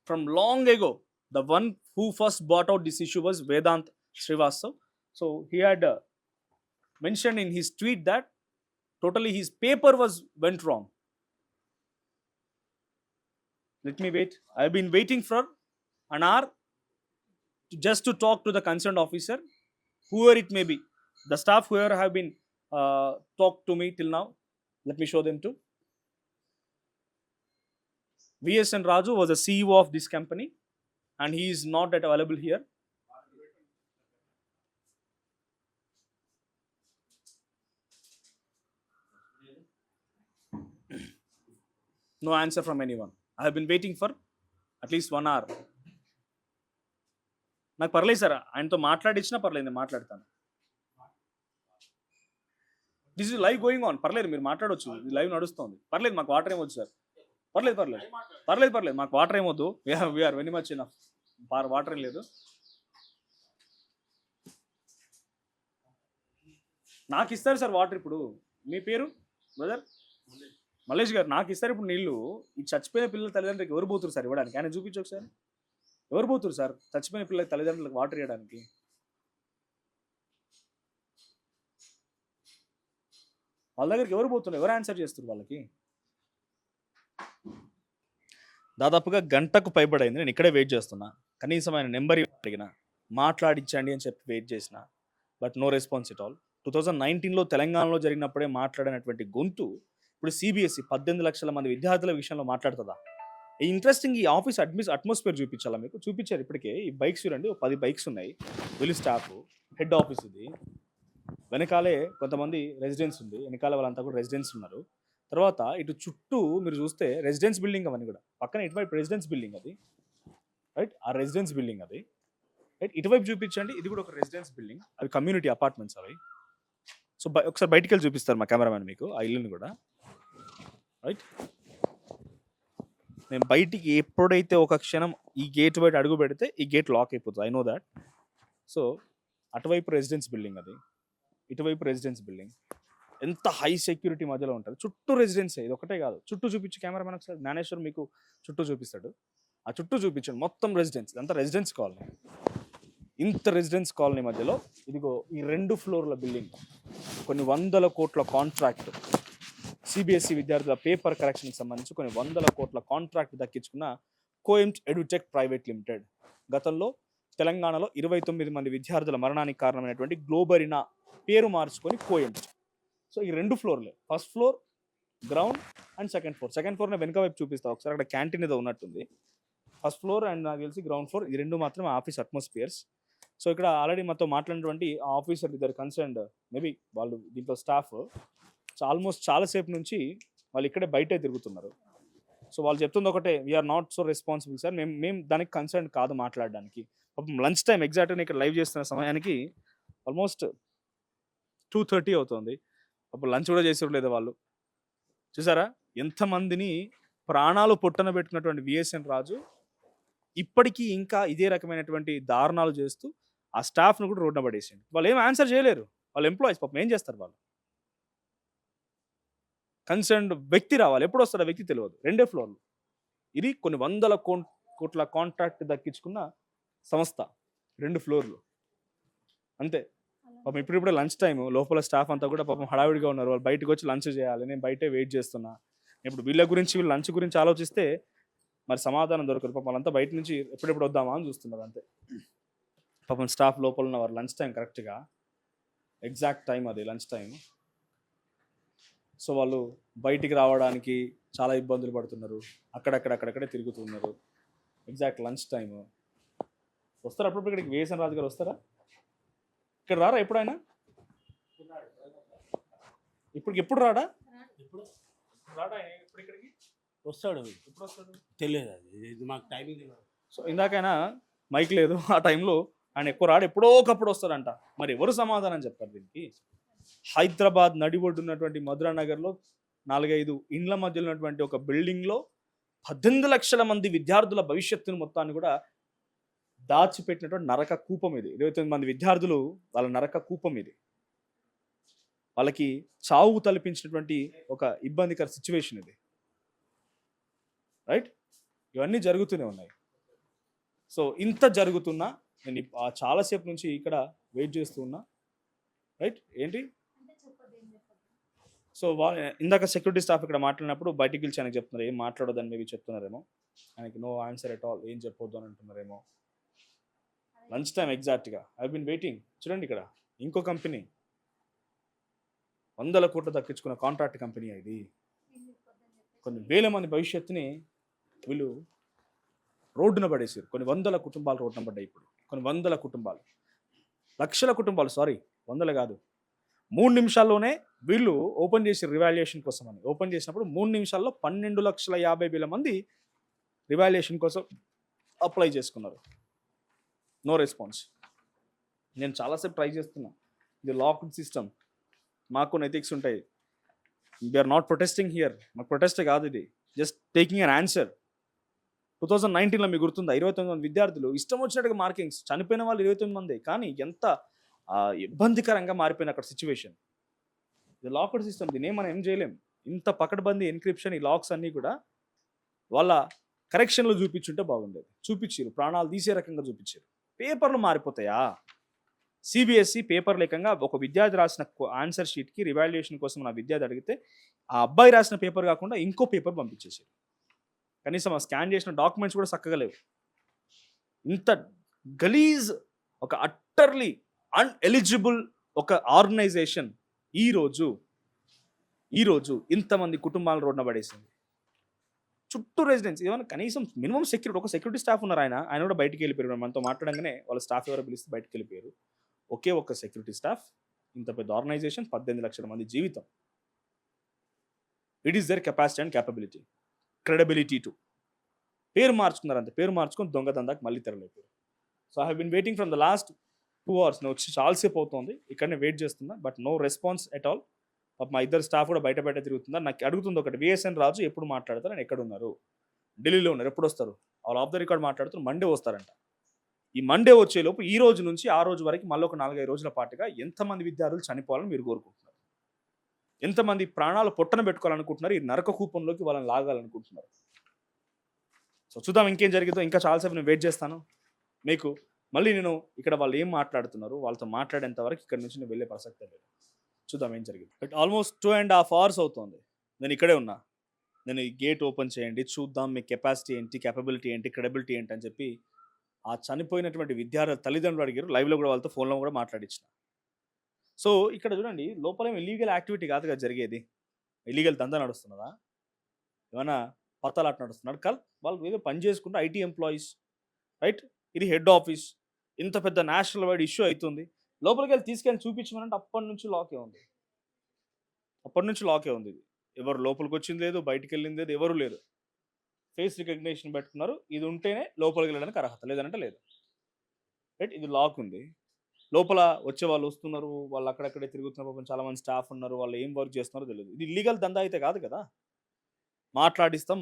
From long ago, the one who first brought out this issue was Vedant Srivastav. So he had mentioned in his tweet that totally his paper went wrong. Let me wait. I have been waiting for an hour just to talk to the concerned officer, whoever it may be. The staff whoever have been talked to me till now, let me show them too. VSN Raju was the CEO of this company, and he is not yet available here. No answer from anyone. I have been waiting for at least 1 hour. నాకు పర్లేదు sir, ఆయనతో మాట్లాడించినా పర్లేదు, నేను మాట్లాడతాను. This is live going on. పర్లేదు, మీరు మాట్లాడవచ్చు, live నడుస్తుంది. పర్లేదు, మాకు వాటర్ ఏమొద్దు సార్. పర్లేదు మాకు వాటర్ ఏమొద్దు. We're very much enough. Water ఏం లేదు. నాకు ఇస్తారు సార్ వాటర్. ఇప్పుడు మీ పేరు బ్రదర్? మల్లేష్ గారు నాకు ఇస్తారు ఇప్పుడు నీళ్ళు. ఈ చచ్చిపోయిన పిల్లల తల్లిదండ్రులకు ఎవరు పోతున్నారు సార్ ఇవ్వడానికి? ఆయన చూపించు ఒకసారి. ఎవరు పోతున్నారు సార్ చచ్చిపోయిన పిల్లల తల్లిదండ్రులకు వాటర్ ఇవ్వడానికి? వాళ్ళ దగ్గరికి ఎవరు పోతున్నారు? ఎవరు ఆన్సర్ చేస్తున్నారు వాళ్ళకి? దాదాపుగా గంటకు పైబడైంది నేను ఇక్కడే వెయిట్ చేస్తున్నా. కనీసం ఆయన నెంబర్ అడిగిన, మాట్లాడించండి అని చెప్పి వెయిట్ చేసిన, but no response at all. 2019లో తెలంగాణలో జరిగినప్పుడే మాట్లాడినటువంటి గొంతు ఇప్పుడు సిబిఎస్ఈ 18 లక్షల మంది విద్యార్థుల విషయంలో మాట్లాడుతుందా? ఈ ఇంట్రెస్టింగ్ ఈ ఆఫీస్ అట్మాస్ఫియర్ చూపించాలా మీకు? చూపించారు ఇప్పటికే. ఈ బైక్స్ చూడండి, 10 బైక్స్ ఉన్నాయి. వీళ్ళు స్టాఫ్, హెడ్ ఆఫీస్ ఇది. వెనకాలే కొంతమంది రెసిడెన్స్ ఉంది, వెనకాల వాళ్ళంతా కూడా రెసిడెన్స్ ఉన్నారు. తర్వాత ఇటు చుట్టూ మీరు చూస్తే రెసిడెన్స్ బిల్డింగ్ అవన్నీ కూడా. పక్కన ఇటువైపు రెసిడెన్స్ బిల్డింగ్ అది, రైట్? ఆ రెసిడెన్స్ బిల్డింగ్ అది, రైట్? ఇటువైపు చూపించండి, ఇది కూడా ఒక రెసిడెన్స్ బిల్డింగ్. అవి కమ్యూనిటీ అపార్ట్మెంట్స్ అవి. సో ఒకసారి బయటికి వెళ్ళి చూపిస్తారు మా కెమెరామెన్ మీకు ఆ ఇల్లుని కూడా, రైట్? నేను బయటికి ఎప్పుడైతే ఒక క్షణం ఈ గేట్ బయట అడుగు పెడితే ఈ గేట్ లాక్ అయిపోతుంది, ఐ నో దాట్. సో అటువైపు రెసిడెన్స్ బిల్డింగ్ అది, ఇటువైపు రెసిడెన్స్ బిల్డింగ్. ఎంత హై సెక్యూరిటీ మధ్యలో ఉంటుంది. చుట్టూ రెసిడెన్స్, ఇది ఒకటే కాదు, చుట్టూ చూపించి కెమెరామెన్ ఒకసారి. జ్ఞానేశ్వర్ మీకు చుట్టూ చూపిస్తాడు. ఆ చుట్టూ చూపించండి, మొత్తం రెసిడెన్స్, అంతా రెసిడెన్స్ కాలనీ. ఇంత రెసిడెన్స్ కాలనీ మధ్యలో ఇదిగో ఈ 2 ఫ్లోర్ల బిల్డింగ్, కొన్ని 100 కోట్ల కాంట్రాక్ట్, సిబిఎస్ఈ విద్యార్థుల పేపర్ కరెక్షన్కి సంబంధించి కొన్ని 100 కోట్ల కాంట్రాక్ట్ దక్కించుకున్న కోఎంట్ ఎడ్యుటెక్ ప్రైవేట్ లిమిటెడ్. గతంలో తెలంగాణలో 29 మంది విద్యార్థుల మరణానికి కారణమైనటువంటి గ్లోబరినా పేరు మార్చుకొని కోఎంట్. సో ఈ 2 ఫ్లోర్లే, first floor ground and second floor. Second ఫ్లోర్ని వెనక వైపు చూపిస్తా ఒకసారి, అక్కడ క్యాంటీన్ ఏదో ఉన్నట్టుంది. ఫస్ట్ ఫ్లోర్ అండ్ నాకు తెలిసి గ్రౌండ్ ఫ్లోర్, ఈ 2 మాత్రమే ఆఫీస్ అట్మాస్ఫియర్స్. సో ఇక్కడ ఆల్రెడీ మాతో మాట్లాడినటువంటి ఆఫీసర్ ఇద్దరు కన్సర్న్డ్, మేబీ వాళ్ళు దీంట్లో స్టాఫ్, ఆల్మోస్ట్ చాలాసేపు నుంచి వాళ్ళు ఇక్కడే బయటే తిరుగుతున్నారు. సో వాళ్ళు చెప్తుంది ఒకటే, we're not so responsible sir, మేము దానికి కన్సర్న్ కాదు మాట్లాడడానికి. పాపం లంచ్ టైం ఎగ్జాక్ట్గా ఇక్కడ లైవ్ చేస్తున్న సమయానికి ఆల్మోస్ట్ 2:30 అవుతుంది. అప్పుడు లంచ్ కూడా చేసేవారు వాళ్ళు. చూసారా ఎంతమందిని ప్రాణాలు పొట్టన పెట్టుకున్నటువంటి విఎస్ఎన్ రాజు ఇప్పటికీ ఇంకా ఇదే రకమైనటువంటి దారుణాలు చేస్తూ ఆ స్టాఫ్ను కూడా రోడ్డున పడేసింది. వాళ్ళు ఏం ఆన్సర్ చేయలేరు, వాళ్ళ ఎంప్లాయీస్ పాపం ఏం చేస్తారు వాళ్ళు? కన్సర్న్డ్ వ్యక్తి రావాలి, ఎప్పుడు వస్తాడు ఆ వ్యక్తి తెలియదు. 2 ఫ్లోర్లు, ఇది కొన్ని 100 కోట్ల కాంట్రాక్ట్ దక్కించుకున్న సంస్థ, 2 ఫ్లోర్లు అంతే. పాపం ఇప్పుడిప్పుడే లంచ్ టైం, లోపల స్టాఫ్ అంతా కూడా పాపం హడావిడిగా ఉన్నారు. వాళ్ళు బయటకు వచ్చి లంచ్ చేయాలి, నేను బయటే వెయిట్ చేస్తున్నా. ఇప్పుడు వీళ్ళ గురించి, వీళ్ళు లంచ్ గురించి ఆలోచిస్తే మరి సమాధానం దొరకదు. పాపం వాళ్ళంతా బయట నుంచి ఎప్పుడెప్పుడు వద్దామా అని చూస్తున్నారు అంతే. పాపం స్టాఫ్ లోపల ఉన్నవారు లంచ్ టైం కరెక్ట్గా ఎగ్జాక్ట్ టైం అది లంచ్ టైం. సో వాళ్ళు బయటికి రావడానికి చాలా ఇబ్బందులు పడుతున్నారు, అక్కడక్కడే తిరుగుతున్నారు. ఎగ్జాక్ట్ లంచ్ టైము వస్తారు. అప్పుడప్పుడు ఇక్కడికి విఎస్ఎన్ రాజు గారు వస్తారా? ఇక్కడ రారా ఎప్పుడైనా? ఎప్పుడు రాడా? రాడా ఇప్పుడు ఇక్కడికి? వస్తాడు, ఎప్పుడు వస్తాడు తెలియదు, అది ఇది మాకు టైమింగ్ తెలియదు. సో ఇందాకైనా మైక్ లేదు, ఆ టైంలో ఆయన ఎక్కువ రాడు, ఎప్పుడో ఒకప్పుడు వస్తాడంట. మరి ఎవరు సమాధానం చెప్తారు దీనికి? హైదరాబాద్ నడిబొడ్డున్నటువంటి మధురా నగర్లో 4-5 ఇండ్ల మధ్యలో ఉన్నటువంటి ఒక బిల్డింగ్లో 18 లక్షల మంది విద్యార్థుల భవిష్యత్తును మొత్తాన్ని కూడా దాచిపెట్టినటువంటి నరక కూపం ఇది. 29 మంది విద్యార్థులు వాళ్ళ నరక కూపం ఇది. వాళ్ళకి చావు తలపించినటువంటి ఒక ఇబ్బందికర సిచ్యువేషన్ ఇది, రైట్? ఇవన్నీ జరుగుతూనే ఉన్నాయి. సో ఇంత జరుగుతున్నా నేను చాలాసేపు నుంచి ఇక్కడ వెయిట్ చేస్తూ ఉన్నా, రైట్? ఏంటి? సో ఇందాక సెక్యూరిటీ స్టాఫ్ ఇక్కడ మాట్లాడినప్పుడు బయటికి పిలిచి ఆయనకి చెప్తున్నారు, ఏం మాట్లాడొద్దని మేబీ చెప్తున్నారేమో. ఆయనకి నో ఆన్సర్ ఎట్ ఆల్, ఏం చెప్పొద్దు అని అంటున్నారేమో. లంచ్ టైం ఎగ్జాక్ట్గా ఐ బీన్ వెయిటింగ్. చూడండి ఇక్కడ ఇంకో కంపెనీ, 100 కోట్లు దక్కించుకున్న కాంట్రాక్ట్ కంపెనీ ఇది. కొన్ని వేల మంది భవిష్యత్తుని వీళ్ళు రోడ్డున పడేసారు. కొన్ని 100 కుటుంబాలు రోడ్డున పడ్డాయి. ఇప్పుడు కొన్ని 100 కుటుంబాలు, లక్షల కుటుంబాలు, సారీ 100 కాదు. 3 నిమిషాల్లోనే వీళ్ళు ఓపెన్ చేసి రివాల్యుయేషన్ కోసం అని ఓపెన్ చేసినప్పుడు 3 నిమిషాల్లో 12,50,000 మంది రివాల్యుయేషన్ కోసం అప్లై చేసుకున్నారు. నో రెస్పాన్స్. నేను చాలాసేపు ట్రై చేస్తున్నా, ఇది లాక్డ్ సిస్టమ్, మాకు ఎథిక్స్ ఉంటాయి. వీఆర్ నాట్ ప్రొటెస్టింగ్ హియర్, మాకు ప్రొటెస్ట్ కాదు ఇది, జస్ట్ టేకింగ్ అన్ ఆన్సర్. 2019లో మీకు గుర్తుందా, 29 మంది విద్యార్థులు ఇష్టం వచ్చినట్టుగా మార్కింగ్స్, చనిపోయిన వాళ్ళు 29 మంది. కానీ ఎంత ఇబ్బందికరంగా మారిపోయిన అక్కడ సిచ్యువేషన్. ఇది లాక్డ్ సిస్టమ్, దీన్ని మనం ఏం చేయలేం. ఇంత పకడ్బందీ ఎన్క్రిప్షన్ ఈ లాక్స్ అన్నీ కూడా వాళ్ళ కరెక్షన్లో చూపించుంటే బాగుండేది. చూపించారు, ప్రాణాలు తీసే రకంగా చూపించారు. పేపర్లు మారిపోతాయా? సిబిఎస్ఈ పేపర్ లేకంగా ఒక విద్యార్థి రాసిన ఆన్సర్ షీట్కి రివాల్యుయేషన్ కోసం నా విద్యార్థి అడిగితే ఆ అబ్బాయి రాసిన పేపర్ కాకుండా ఇంకో పేపర్ పంపించేసారు. కనీసం ఆ స్కాన్ చేసిన డాక్యుమెంట్స్ కూడా చక్కగా లేవు. ఇంత గలీజ్, ఒక అట్టర్లీ అన్ఎలిజిబుల్ ఒక ఆర్గనైజేషన్ ఈరోజు ఇంతమంది కుటుంబాలను రోడ్న పడేసింది. చుట్టూ రెసిడెన్స్, ఏమైనా కనీసం మినిమం సెక్యూరిటీ, ఒక సెక్యూరిటీ స్టాఫ్ ఉన్నారు, ఆయన కూడా బయటికి వెళ్ళిపోయారు. మనతో మాట్లాడంగానే వాళ్ళ స్టాఫ్ ఎవరో పిలిస్తే బయటికి వెళ్ళిపోయారు. ఒకే ఒక్క సెక్యూరిటీ స్టాఫ్, ఇంత పెద్ద ఆర్గనైజేషన్, 18 లక్షల మంది జీవితం. It is their capacity and capability, credibility too. పేరు మార్చుకున్నారు అంతే, పేరు మార్చుకొని దొంగదందాకి మళ్ళీ తెరలేపారు. So I have been waiting from the last 2 hours. నేను వచ్చి చాలాసేపు అవుతుంది, ఇక్కడనే వెయిట్ చేస్తున్నా, but no response at all. మా ఇద్దరు స్టాఫ్ కూడా బయట తిరుగుతున్నారు. నాకు అడుగుతుంది ఒకటి, విఎస్ఎన్ రాజు ఎప్పుడు మాట్లాడతారు, నేను ఎక్కడ ఉన్నారు, ఢిల్లీలో ఉన్నారు, ఎప్పుడు వస్తారు? వాళ్ళు ఆఫ్ ద రికార్డ్ మాట్లాడుతున్నారు, మండే వస్తారంట. ఈ మండే వచ్చేలోపు ఈ రోజు నుంచి ఆ రోజు వరకు మళ్ళీ ఒక 4-5 రోజుల పాటుగా ఎంతమంది విద్యార్థులు చనిపోవాలని మీరు కోరుకుంటున్నారు? ఎంతమంది ప్రాణాలు పొట్టన పెట్టుకోవాలనుకుంటున్నారు? ఈ నరక కూపంలోకి వాళ్ళని లాగాలనుకుంటున్నారు? సో చూద్దాం ఇంకేం జరిగిందో. ఇంకా చాలాసేపు నేను వెయిట్ చేస్తాను. మీకు మళ్ళీ నేను ఇక్కడ వాళ్ళు ఏం మాట్లాడుతున్నారు వాళ్ళతో మాట్లాడేంత వరకు ఇక్కడ నుంచి నేను వెళ్ళే ప్రసక్తే లేదు. చూద్దాం ఏం జరిగింది. బట్ ఆల్మోస్ట్ 2.5 hours అవుతుంది నేను ఇక్కడే ఉన్నా. నేను ఈ గేట్ ఓపెన్ చేయండి, చూద్దాం మీ కెపాసిటీ ఏంటి, క్యాపబిలిటీ ఏంటి, క్రెడిబిలిటీ ఏంటి అని చెప్పి ఆ చనిపోయినటువంటి విద్యార్థుల తల్లిదండ్రులు అడిగారు. లైవ్లో కూడా వాళ్ళతో ఫోన్లో కూడా మాట్లాడించిన. సో ఇక్కడ చూడండి, లోపల ఇల్లీగల్ యాక్టివిటీ కాదు కదా జరిగేది, ఇల్లీగల్ దందా నడుస్తున్నదా, ఏమైనా పత్తాలాట నడుస్తున్నాడు? వాళ్ళు ఏదో పని చేసుకుంటే ఐటీ ఎంప్లాయీస్, రైట్? ఇది హెడ్ ఆఫీస్, ఇంత పెద్ద నేషనల్ వైడ్ ఇష్యూ అవుతుంది, లోపలికి వెళ్ళి తీసుకెళ్ళి చూపించమనంటే అప్పటి నుంచి లాకే ఉంది. ఇది ఎవరు లోపలికి వచ్చింది లేదు, బయటికి వెళ్ళింది లేదు, ఎవరు లేరు. ఫేస్ రికగ్నిషన్ పెట్టుకున్నారు, ఇది ఉంటేనే లోపలికి వెళ్ళడానికి అర్హత, లేదంటే లేదు, రైట్? ఇది లాక్ ఉంది. లోపల వచ్చే వాళ్ళు వస్తున్నారు, వాళ్ళు అక్కడక్కడే తిరుగుతున్నారు, చాలా మంది స్టాఫ్ ఉన్నారు, వాళ్ళు ఏం వర్క్ చేస్తున్నారో తెలియదు. ఇది ఇల్లీగల్ దందా అయితే కాదు కదా. మాట్లాడిస్తాం.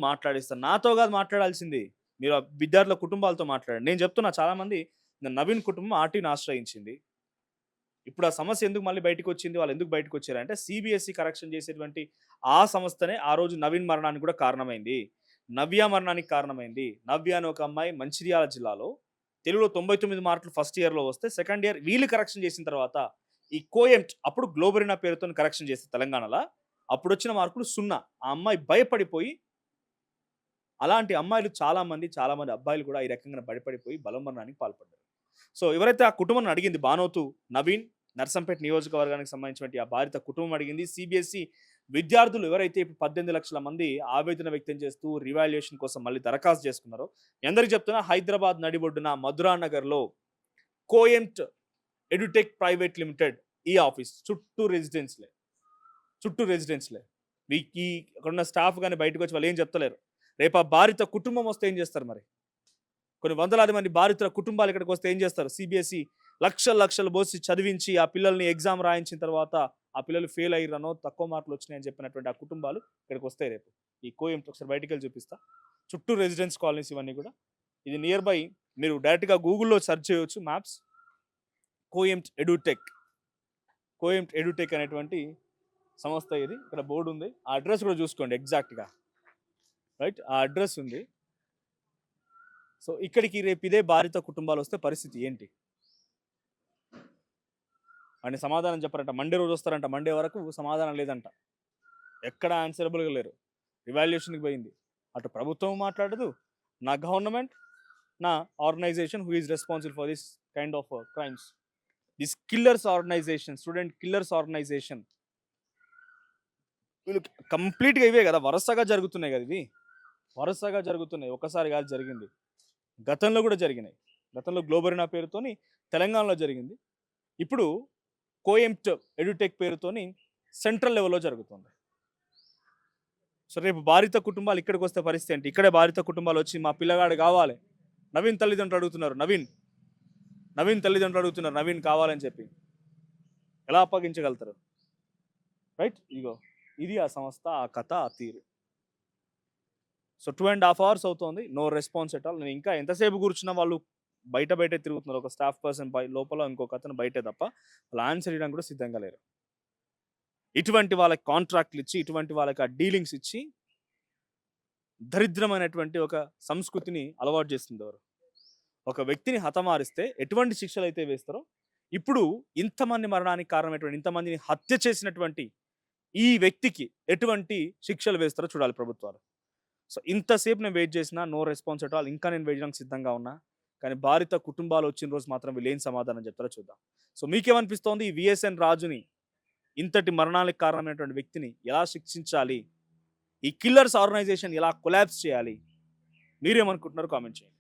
నాతో కాదు మాట్లాడాల్సింది, మీరు ఆ విద్యార్థుల కుటుంబాలతో మాట్లాడండి. నేను చెప్తున్నా, చాలామంది నవీన్ కుటుంబం ఆర్టీని ఆశ్రయించింది. ఇప్పుడు ఆ సమస్య ఎందుకు మళ్ళీ బయటకు వచ్చింది, వాళ్ళు ఎందుకు బయటకు వచ్చారంటే సిబిఎస్ఈ కరెక్షన్ చేసేటువంటి ఆ సంస్థనే ఆ రోజు నవీన్ మరణానికి కూడా కారణమైంది, నవ్య మరణానికి కారణమైంది. నవ్య అని ఒక అమ్మాయి మంచిర్యాల జిల్లాలో తెలుగులో 99 మార్కులు ఫస్ట్ ఇయర్లో వస్తే సెకండ్ ఇయర్ వీళ్ళు కరెక్షన్ చేసిన తర్వాత ఈ కోఎంట్, అప్పుడు గ్లోబరినా పేరుతో కరెక్షన్ చేస్తే తెలంగాణలో, అప్పుడు వచ్చిన మార్కులు 0. ఆ అమ్మాయి భయపడిపోయి, అలాంటి అమ్మాయిలు చాలామంది అబ్బాయిలు కూడా ఈ రకంగా భయపడిపోయి బలమరణానికి పాల్పడ్డారు. సో ఎవరైతే ఆ కుటుంబం అడిగింది, బానోతు నవీన్, నర్సంపేట నియోజకవర్గానికి సంబంధించినటువంటి ఆ బాధిత కుటుంబం అడిగింది. సిబిఎస్ఈ విద్యార్థులు ఎవరైతే ఇప్పుడు 18 లక్షల మంది ఆవేదన వ్యక్తం చేస్తూ రివాల్యుయేషన్ కోసం మళ్ళీ దరఖాస్తు చేసుకున్నారో, ఎందరికి చెప్తున్నా, హైదరాబాద్ నడిబొడ్డున మధురా నగర్లో కోఎంట్ ఎడ్యుటెక్ ప్రైవేట్ లిమిటెడ్ ఈ ఆఫీస్ చుట్టూ రెసిడెన్స్లే. మీకు అక్కడున్న స్టాఫ్ కానీ బయటకు వచ్చి వాళ్ళు ఏం చెప్తలేరు. రేపు ఆ బాధిత కుటుంబం వస్తే ఏం చేస్తారు? మరి కొన్ని వందలాది మంది బాధితుల కుటుంబాలు ఇక్కడికి వస్తే ఏం చేస్తారు? సిబిఎస్ఈ లక్షలు పోసి చదివించి ఆ పిల్లల్ని ఎగ్జామ్ రాయించిన తర్వాత ఆ పిల్లలు ఫెయిల్ అయ్యారనో, తక్కువ మార్కులు వచ్చినాయని చెప్పినటువంటి ఆ కుటుంబాలు ఇక్కడికి వస్తాయి రేపు. ఈ కోఎంట్ ఒకసారి బయటికి వెళ్ళి చూపిస్తా. చుట్టూ రెసిడెన్స్ కాలనీస్ ఇవన్నీ కూడా. ఇది నియర్ బై, మీరు డైరెక్ట్గా గూగుల్లో సెర్చ్ చేయవచ్చు మ్యాప్స్. కోఎంట్ ఎడ్యుటెక్ అనేటువంటి సంస్థ ఇది. ఇక్కడ బోర్డు ఉంది, ఆ అడ్రస్ కూడా చూసుకోండి ఎగ్జాక్ట్గా, రైట్? ఆ అడ్రస్ ఉంది. సో ఇక్కడికి రేపు ఇదే బాధిత కుటుంబాలు వస్తే పరిస్థితి ఏంటి అని సమాధానం చెప్పారంట. మండే రోజు వస్తారంట, మండే వరకు సమాధానం లేదంట, ఎక్కడ ఆన్సరబుల్గా లేరు. రివాల్యుయేషన్కి పోయింది, అటు ప్రభుత్వం మాట్లాడదు, నా గవర్నమెంట్, నా organization who is responsible for this kind of crimes, this killers organization, student killers organization. వీళ్ళు కంప్లీట్గా ఇవే కదా, వరుసగా జరుగుతున్నాయి కదా, ఇవి వరుసగా జరుగుతున్నాయి, ఒకసారి కాదు జరిగింది, గతంలో కూడా జరిగినాయి. గతంలో గ్లోబరినా పేరుతోని తెలంగాణలో జరిగింది, ఇప్పుడు కోఎంట్ ఎడ్యుటెక్ పేరుతోని సెంట్రల్ లెవెల్లో జరుగుతుంది. సో రేపు బాధిత కుటుంబాలు ఇక్కడికి వస్తే పరిస్థితి ఏంటి? ఇక్కడే బాధిత కుటుంబాలు వచ్చి మా పిల్లగాడు కావాలి, నవీన్ తల్లిదండ్రులు అడుగుతున్నారు, నవీన్ కావాలని చెప్పి ఎలా అప్పగించగలుగుతారు? రైట్? ఇగో ఇది ఆ సంస్థ, ఆ కథ, ఆ తీరు. సో 2.5 hours అవుతుంది, నో రెస్పాన్స్ ఎట్ ఆల్. నేను ఇంకా ఎంతసేపు కూర్చున్నా వాళ్ళు బయటే తిరుగుతున్నారు. ఒక స్టాఫ్ పర్సన్ లోపల, ఇంకొక అతను బయటే తప్ప వాళ్ళు ఆన్సర్ చేయడానికి కూడా సిద్ధంగా లేరు. ఇటువంటి వాళ్ళకి కాంట్రాక్ట్లు ఇచ్చి ఇటువంటి వాళ్ళకి ఆ డీలింగ్స్ ఇచ్చి దరిద్రమైనటువంటి ఒక సంస్కృతిని అలవాటు చేస్తుంది ఎవరు. ఒక వ్యక్తిని హతమారిస్తే ఎటువంటి శిక్షలు అయితే వేస్తారో ఇప్పుడు ఇంతమంది మరణానికి కారణమైనటువంటి ఇంతమందిని హత్య చేసినటువంటి ఈ వ్యక్తికి ఎటువంటి శిక్షలు వేస్తారో చూడాలి ప్రభుత్వాలు. సో ఇంతసేపు నేను వెయిట్ చేసినా నో రెస్పాన్స్ అట్ ఆల్. ఇంకా నేను వెయిట్ చేయడానికి సిద్ధంగా ఉన్నా. కానీ భారత కుటుంబాలు వచ్చిన రోజు మాత్రం వీళ్ళు ఏం సమాధానం చెప్తారో చూద్దాం. సో మీకేమనిపిస్తోంది ఈ విఎస్ఎన్ రాజుని ఇంతటి మరణాలకు కారణమైనటువంటి వ్యక్తిని ఎలా శిక్షించాలి? ఈ కిల్లర్స్ ఆర్గనైజేషన్ ఎలా కొలాప్స్ చేయాలి? మీరేమనుకుంటున్నారో కామెంట్ చేయండి.